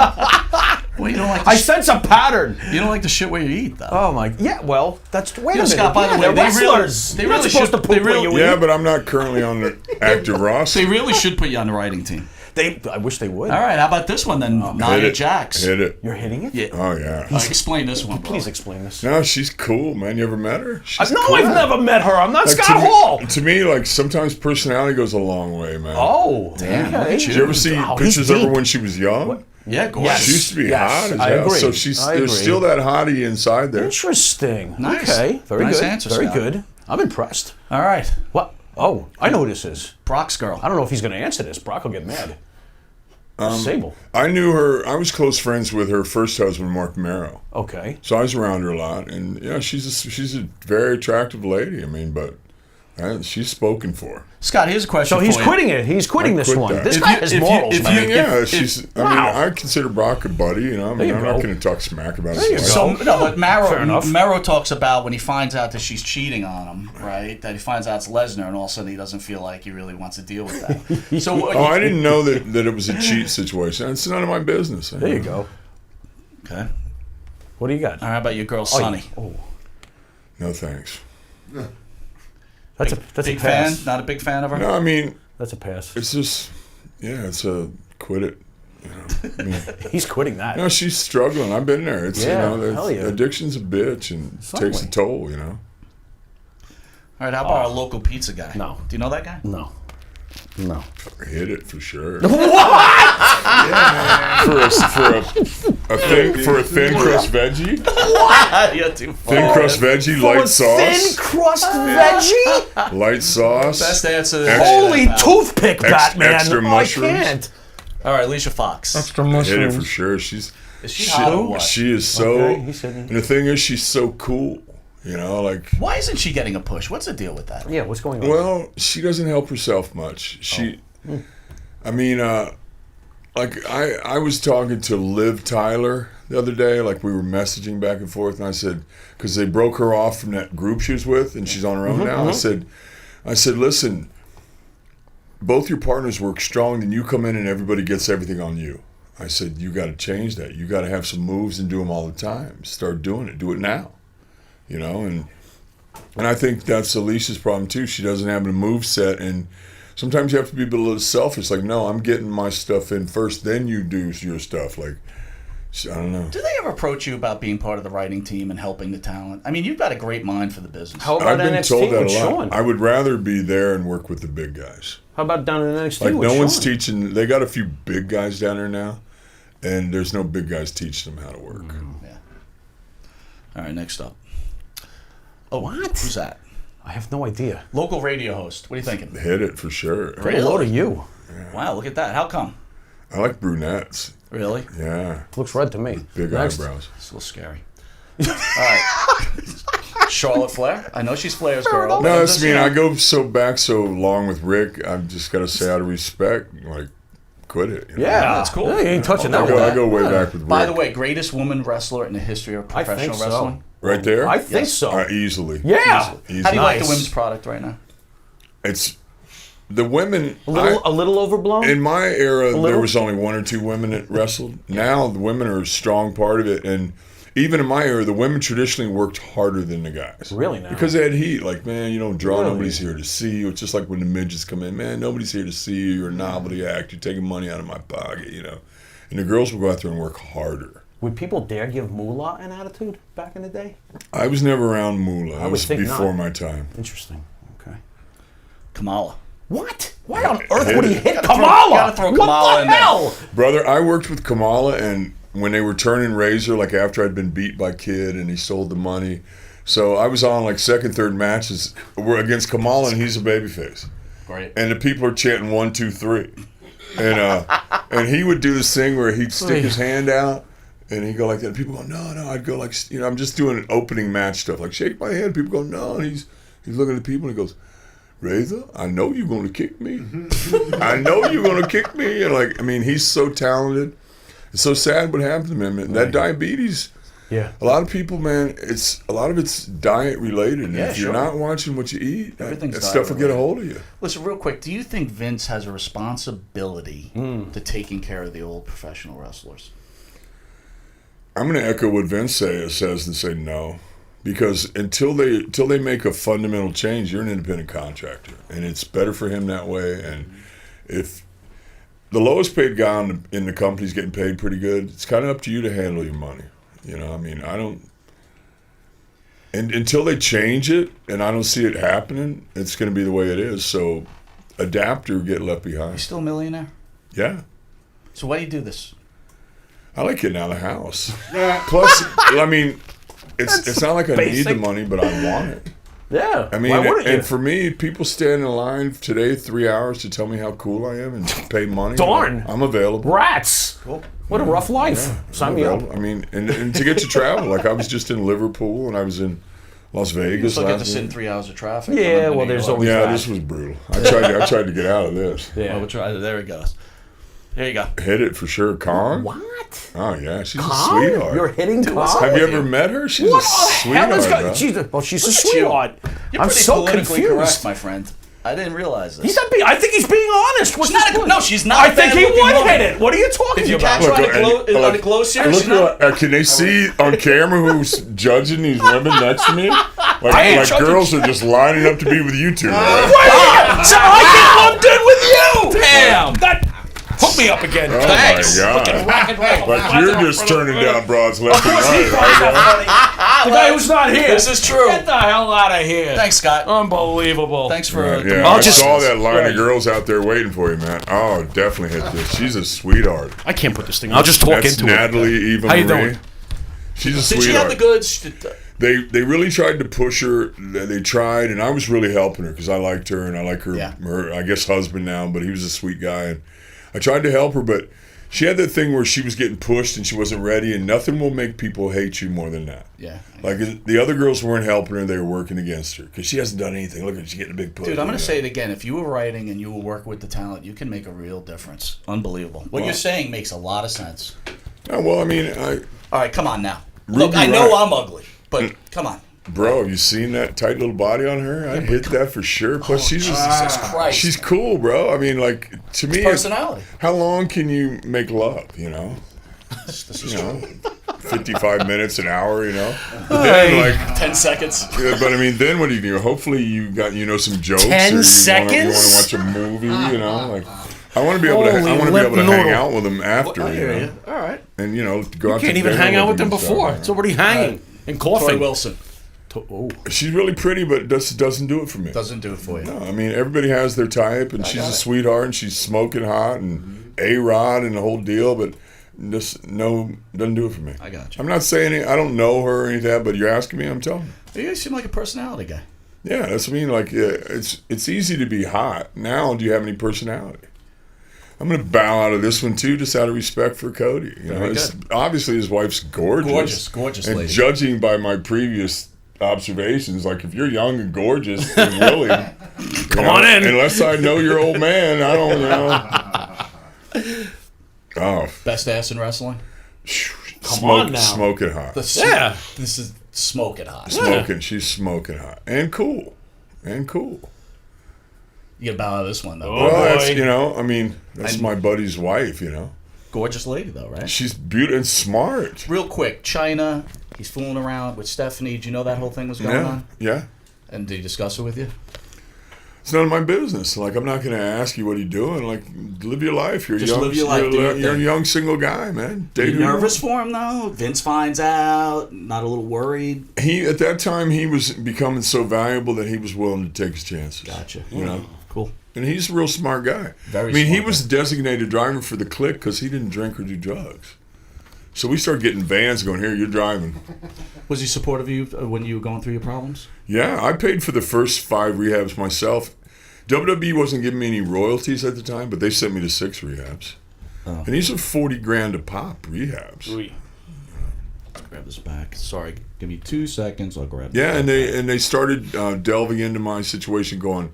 Well, you don't like I sense a pattern. you don't like the shit where you eat, though. Oh my! Yeah, well, that's wait a Yeah, minute. Scott, by the way, they're they really- wrestlers. they You're not really supposed should- to they poop where really- you Yeah, eat. but I'm not currently on the active roster. They really should put you on the writing team. I wish they would. All right, how about this one then? Hit Nia it. Jax. Hit it. You're hitting it. Yeah. Oh, yeah. Explain this one, bro. Please explain this. No, she's cool, man. You ever met her? She's No, cool. I've never met her. I'm not Like, Scott Hall. to me, like, sometimes personality goes a long way, man. Oh, Damn, look okay. at Did you ever see Wow, he's pictures of her deep. when she was young? Yeah, gorgeous. Yes. She used to be Yes, hot as I hell. agree. So I there's agree. still that hottie inside there. Interesting. Nice. Okay, very Nice good. answer, Very Scott. good. I'm impressed. All right, What? Oh, I know who this is. Brock's girl. I don't know if he's going to answer this. Brock will get mad. Sable. I knew her. I was close friends with her first husband, Mark Marrow. Okay. So I was around her a lot, and yeah, she's a very attractive lady. I mean, but she's spoken for. Scott, here's a question So he's for you. quitting it. He's quitting I this quit one. that. This If guy you- has if you- morals, if man. you- Yeah, if- she's. I wow. mean, I consider Brock a buddy. You know, I mean, you I'm not go. going to talk smack about There you his go. wife. So no, but Fair enough. Marrow talks about when he finds out that she's cheating on him, right? That he finds out it's Lesnar, and all of a sudden he doesn't feel like he really wants to deal with that. So Oh, I didn't know that it was a cheat situation. It's none of my business. There you go. Okay. What do you got? All right, how about your girl Oh, Sunny? Oh, No thanks. that's a Big pass. fan? Not a big fan of her? No, I mean, That's a pass. it's just, yeah, it's a quit it. You know, I mean, He's quitting that. no, she's struggling. I've been there. It's Yeah, you know, hell yeah. addiction's a bitch and Certainly. takes a toll. You know. All right, how about our local pizza guy? No. Do you know that guy? No. No. Hit it for sure. For a thin crust veggie, You're too far. thin crust veggie, For a light sauce, thin crust veggie? light sauce. Best answer. Holy toothpick, Batman. extra Oh, mushrooms. I can't. All right, Alicia Fox. Hit it for sure. She's Is she hot or what? she is so. Okay, he's hitting. And the thing is, she's so cool. You know, like. Why isn't she getting a push? What's the deal with that? Yeah, what's going on? Well, she doesn't help herself much. She, I mean, like I was talking to Liv Tyler the other day. Like we were messaging back and forth, and I said, because they broke her off from that group she was with, and she's on her own now. I said, listen, both your partners work strong, then you come in and everybody gets everything on you. I said, you got to change that. You got to have some moves and do them all the time. Start doing it. Do it now. You know, and I think that's Alicia's problem too. She doesn't have a move set, and sometimes you have to be a little selfish. Like, no, I'm getting my stuff in first, then you do your stuff. Like, I don't know. Do they ever approach you about being part of the writing team and helping the talent? I mean, you've got a great mind for the business. How I've about been NXT told that with a lot. Sean? I would rather be there and work with the big guys. How about down in NXT Like, with no Sean? one's teaching. They got a few big guys down there now, and there's no big guys teaching them how to work. Yeah. All right, next up. Oh, What? Who's that? I have no idea. Local radio host. What are you thinking? Hit it for sure. Say hello to you. Wow, look at that. How come? I like brunettes. Really? Yeah, Looks red to me. big Next. eyebrows. It's a little scary. All right. Charlotte Flair. I know she's Flair's girl. but No, I'm that's just, mean. you know, I go so long with Rick. I've just got to say out of respect, like, quit it. You know? Yeah, that's cool. Yeah, you ain't touching I that go, one. I go way back with Rick. By the way, greatest woman wrestler in the history of I professional think so. wrestling. Right there? I think so. Easily. Yeah. Easily. How do you like the Nice. women's product right now? It's the women. A little overblown. In my era, little? there was only 1 or 2 women that wrestled. Now the women are a strong part of it, and even in my era, the women traditionally worked harder than the guys. Really now? Because they had heat. Like, man, you don't draw. Really? Nobody's here to see you. It's just like when the midgets come in. Man, nobody's here to see you. You're a novelty act. You're taking money out of my pocket, you know. And the girls will go out there and work harder. Would people dare give Moolah an attitude back in the day? I was never around Moolah. I That would was think before not. my time. Interesting. Okay. Kamala. What? Why on earth would he hit Gotta Kamala? throw What Kamala the in there. hell? Brother, I worked with Kamala, and when they were turning Razor, like after I'd been beat by Kid and he sold the money, so I was on like second, third matches were against Kamala, and he's a babyface. Great. And the people are chanting 1, 2, 3, and he would do this thing where he'd stick his hand out. And he'd go like that. And people go, no. I'd go like, you know, I'm just doing an opening match stuff. Like, shake my hand. People go, no. And he's looking at the people and he goes, Razor, I know you're going to kick me. I know you're going to kick me. And like, I mean, he's so talented. It's so sad what happened to him. And that diabetes, Yeah. a lot of people, man, a lot of it's diet related. And Yeah, if you're sure. not watching what you eat, that Everything's stuff will get a diet-related. hold of you. Listen, real quick, do you think Vince has a responsibility to taking care of the old professional wrestlers? I'm going to echo what Vince says and say no, because until they make a fundamental change, you're an independent contractor, and it's better for him that way. And if the lowest paid guy in the company is getting paid pretty good, it's kind of up to you to handle your money. You know, I mean, I don't. And until they change it, and I don't see it happening, it's going to be the way it is. So, adapt or get left You behind. still a millionaire? Yeah. So why do you do this? I like getting out of the house. Plus, I mean, it's not like I need the basic. money, but I want it. Yeah. I mean, why wouldn't you? and for me, people stand in line today 3 hours to tell me how cool I am and pay money. Darn. I'm available. Rats. What a rough life. Sign me up. I mean, and to get to travel, like I was just in Liverpool and I was in Las You Vegas still get to last sit in week. 3 hours of traffic. Yeah, coming to well, New there's York. always Yeah, that. this was brutal. I tried to get out of this. Yeah. Oh, we'll try. There it goes. There you go. Hit it for sure. Khan? What? Oh, yeah. She's a Khan? sweetheart. You're hitting Khan? Have you ever met her? She's What a the hell is sweetheart, going bro. she's a Look at you. sweetheart. You're I'm pretty so politically confused. correct, my friend. I didn't realize this. He's not being, I think he's being honest. What's She's not his a- point? no, she's not I a think he bad-looking would woman. hit it. What are you talking If you about? catch her on Look, a glow series, Look she's not. can they see on camera who's judging these women next to me? I ain't Like judging. girls are just lining up to be with you two. Right? Wait, so I get lumped in with you. Damn. That hook me up again. Oh Thanks. my god! Rock and roll. Like you're just turning down broads left and right. The guy who's not here. This is true. Get the hell out of here. Thanks, Scott. Unbelievable. Thanks for. Yeah, I'll I just- saw that line Right. of girls out there waiting for you, man. Oh, definitely hit this. She's a sweetheart. I can't put this thing. I'll just talk That's into Natalie it. Eva How you Marie. doing? She's a Did she have sweetheart. the goods? They really tried to push her. They tried, and I was really helping her because I liked her and I like her, Yeah. her, I guess, husband now. But he was a sweet guy, and I tried to help her. But she had that thing where she was getting pushed and she wasn't ready, and nothing will make people hate you more than that. Yeah. Like the other girls weren't helping her; they were working against her because she hasn't done anything. Look at she getting a big push. Dude, I'm going to you say know? it again. If you were writing and you were working with the talent, you can make a real difference. Unbelievable. What you're saying makes a lot of sense. Oh, well, I mean, All right, come on now. Look, Ruby I know Riott. I'm ugly, but come on. bro, have you seen that tight little body on her? I'd hit that for sure. Plus, she's Jesus Christ. she's cool, bro. I mean, like to me, personality. How long can you make love? You know, 55 minutes, an hour. You know, but then like 10 seconds. Yeah, but I mean, then what do you do? Hopefully, you got some jokes. 10 or you seconds? You want to watch a movie? You know, like I want to be able to. Holy I want to be able to limp hang noodle. out with them after. I you hear know? you. All right. And go out. Can't to even dinner hang out with them and stuff. before. It's already hanging and Tori coughing. Wilson Oh. She's really pretty, but doesn't do it for me. doesn't do it for you. No, I mean everybody has their type, and she's got a it. sweetheart, and she's smoking hot, and A-Rod and the whole deal. But just doesn't do it for me. I got you. I'm not saying I don't know her or any of that, but you're asking me, I'm telling you. You seem like a personality guy. Yeah, that's what I mean. Like it's easy to be hot. Now, do you have any personality? I'm going to bow out of this one too, just out of respect for Cody. You know, Very it's, good. obviously his wife's gorgeous, Gorgeous and lady. judging by my previous observations, like if you're young and gorgeous and willing, come on in. Unless I know your old man, I don't know. Oh, Best ass in wrestling. Come on now. smoking hot. The Yeah. This is smoking hot. Smoking. She's smoking hot. And cool. And cool. You get about this one, though. Well, that's, you know, I mean, that's my buddy's wife, you know. Gorgeous lady, though, right? She's beautiful and smart. Real quick, China, he's fooling around with Stephanie. Did you know that whole thing was going on? Yeah. And did he discuss it with you? It's none of my business. Like, I'm not going to ask you what you're doing. Like, live your life. You're Just young. live your life, do your You're a thing. young single guy, man. Are Date you who you nervous want. for him, though? Vince finds out. Not a little worried? He, at that time, he was becoming so valuable that he was willing to take his chances. Gotcha. You know? Cool. And he's a real smart guy. Very I mean, he smart was guy. designated driver for the clique because he didn't drink or do drugs. So we started getting vans going, here, you're driving. Was he supportive of you when you were going through your problems? Yeah, I paid for the first 5 rehabs myself. WWE wasn't giving me any royalties at the time, but they sent me to 6 rehabs. Oh. And these are $40,000 a pop rehabs. Grab this back. Sorry, give me 2 seconds. I'll grab. Yeah, this and they started delving into my situation, going,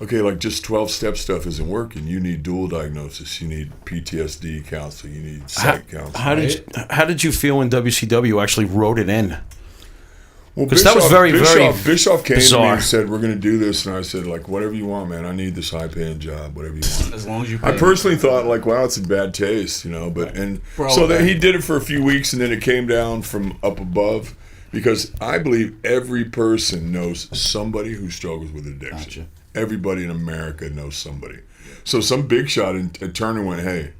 okay, like just 12-step stuff isn't working. You need dual diagnosis. You need PTSD counseling. You need psych counseling. How did you feel when WCW actually wrote it in? Well, 'Cause that was very Bischoff came to me bizarre. and said, we're going to do this. And I said, like, whatever you want, man. I need this high-paying job, whatever you want. As long as you. I pay personally thought, like, wow, it's in bad taste, you know. But Bro, so that man. he did it for a few weeks, and then it came down from up above, because I believe every person knows somebody who struggles with addiction. Gotcha. Everybody in America knows somebody. So some big shot in Turner went, hey,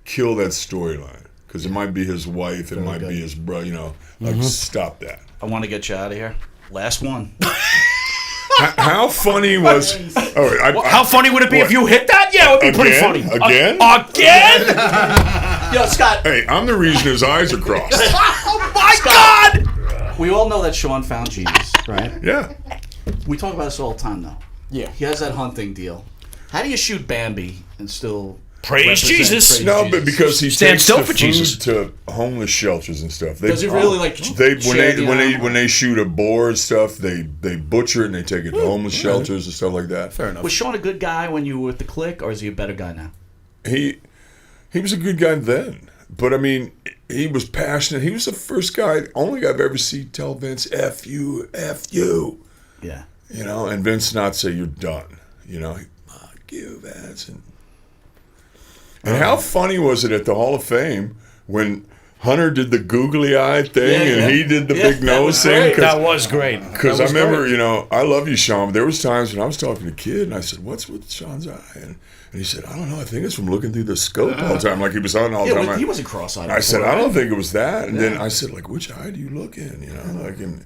kill that storyline, because it might be his wife, it might be his brother, you know. Like, stop that. I want to get you out of here. Last one. How funny was? Oh, How funny would it be if you hit that? Yeah, it would be pretty funny. Again? Again? Yo, Scott. Hey, I'm the reason his eyes are crossed. Oh my God! We all know that Sean found Jesus, right? Yeah. We talk about this all the time, though. Yeah. He has that hunting deal. How do you shoot Bambi and still Praise represent Jesus. praise No, Jesus? but because he Stand takes still the for food Jesus. to homeless shelters and stuff. Does he really like? They share the animal? when they shoot a boar and stuff, they butcher it and they take it to homeless shelters and stuff like that. Fair enough. Was Sean a good guy when you were with the clique, or is he a better guy now? He was a good guy then, but I mean, he was passionate. He was the first guy, only guy I've ever seen tell Vince, "F you, F you," Yeah. you know, and Vince not say you're done, you know. Fuck you, Vince. And how funny was it at the Hall of Fame when Hunter did the googly eye thing and he did the big that nose was thing? great. That was great. Because I remember, you know, I love you, Sean. But there was times when I was talking to a kid and I said, "What's with Sean's eye?" And he said, "I don't know. I think it's from looking through the scope all the time, like he was hunting all the Yeah, time." but he wasn't cross-eyed. I said, before, "I don't right? think it was that." And then I said, "Like, which eye do you look in?" You know, like, and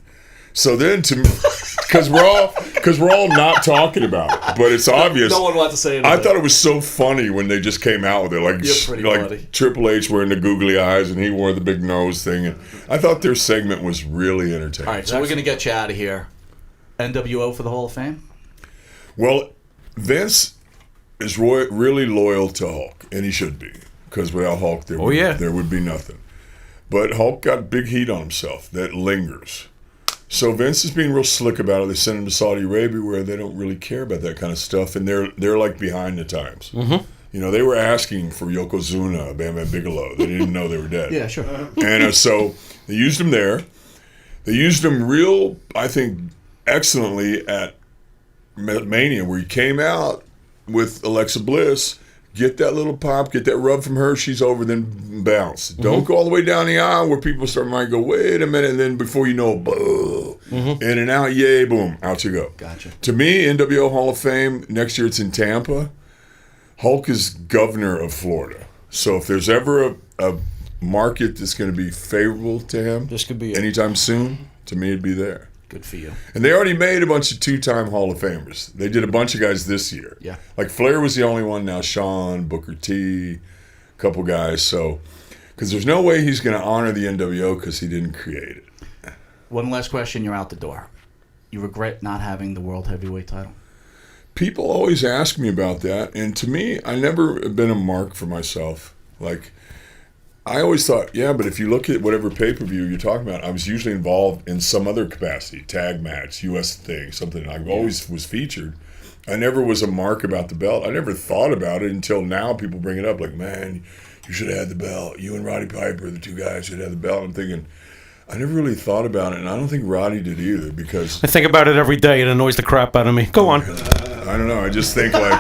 so then because we're all not talking about it, but it's obvious. No one wanted to say anything. I thought it was so funny when they just came out with it, like You're pretty funny. like Triple H wearing the googly eyes and he wore the big nose thing, and I thought their segment was really entertaining. All right, so we're gonna get you out of here. NWO for the Hall of Fame. Well, Vince is really loyal to Hulk, and he should be, because without Hulk, there would be nothing. But Hulk got big heat on himself that lingers. So Vince is being real slick about it. They send him to Saudi Arabia, where they don't really care about that kind of stuff, and they're like behind the times. Mm-hmm. You know, they were asking for Yokozuna, Bam Bam Bigelow. They didn't know they were dead. Yeah, sure. And so they used him there. They used him I think, excellently at Mania, where he came out with Alexa Bliss, get that little pop, get that rub from her, she's over, then bounce. Don't go all the way down the aisle where people might go, wait a minute, and then before you know, boo, in and out, yay, boom, out you go. Gotcha. To me, NWO Hall of Fame, next year it's in Tampa. Hulk is governor of Florida. So if there's ever a market that's going to be favorable to him, This could be it. anytime soon, to me it'd be there. Good for you. And they already made a bunch of 2-time Hall of Famers. They did a bunch of guys this year. Yeah. Like Flair was the only one. Now Shawn, Booker T, a couple guys. So, because there's no way he's going to honor the NWO because he didn't create it. One last question. You're out the door. You regret not having the World Heavyweight title? People always ask me about that. And to me, I never have been a mark for myself. Like, I always thought, yeah, but if you look at whatever pay-per-view you're talking about, I was usually involved in some other capacity, tag match, U.S. thing, something. I always was featured. I never was a mark about the belt. I never thought about it until now people bring it up, like, man, you should have had the belt. You and Roddy Piper, the two guys, should have had the belt. I'm thinking, I never really thought about it, and I don't think Roddy did either, because I think about it every day. It annoys the crap out of me. Go on. I don't know. I just think like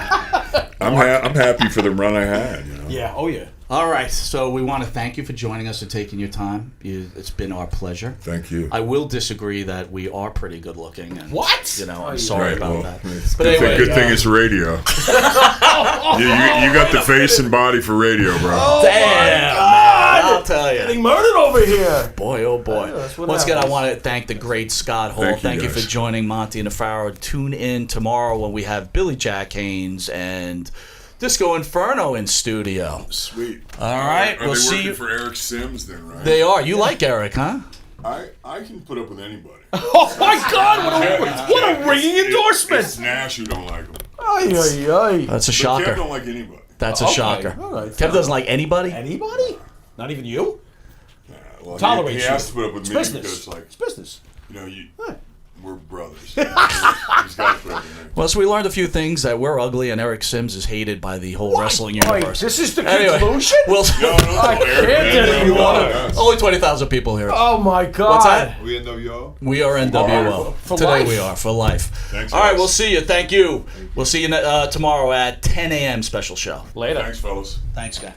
I'm happy for the run I had. You know? Yeah. Oh yeah. All right, so we want to thank you for joining us and taking your time. It's been our pleasure. Thank you. I will disagree that we are pretty good looking. And, What? You know, I'm sorry Right, about well, that. it's But good, anyway, good thing it's radio. you got the face and body for radio, bro. damn, man, I'll tell you. Getting murdered over here. Boy, oh boy. that's what Once again, I happens. want to thank the great Scott Hall. Thank you, for guys. joining Monty and the Pharaoh. Tune in tomorrow when we have Billy Jack Haynes and Disco Inferno in studio. Sweet. All right, Are we'll they see working you. for Eric Sims then, right? They are. You like Eric, huh? I can put up with anybody. Oh my God! What a ringing endorsement. It's Nash who don't like him. Ay ay ay. That's a But Kev shocker. don't like anybody. That's a Okay, shocker. all right, Kev doesn't like anybody? Anybody? Not even you? Well, Tolerates he you. has to put up with It's me business. because, like, It's business. you know, we're brothers. He's got to put up with me. Well, so we learned a few things that we're ugly and Eric Sims is hated by the whole wrestling universe. This is the Anyway, conclusion? we'll No, Eric, can't man, anymore. no, no. only 20,000 people here. Oh my God. What's that? We NWO. We are NWO. For Today life. we are for life. Thanks, All right, guys. we'll see you. Thank you. We'll see you tomorrow at 10 a.m. special show. Later. Thanks, fellas. Thanks, guy.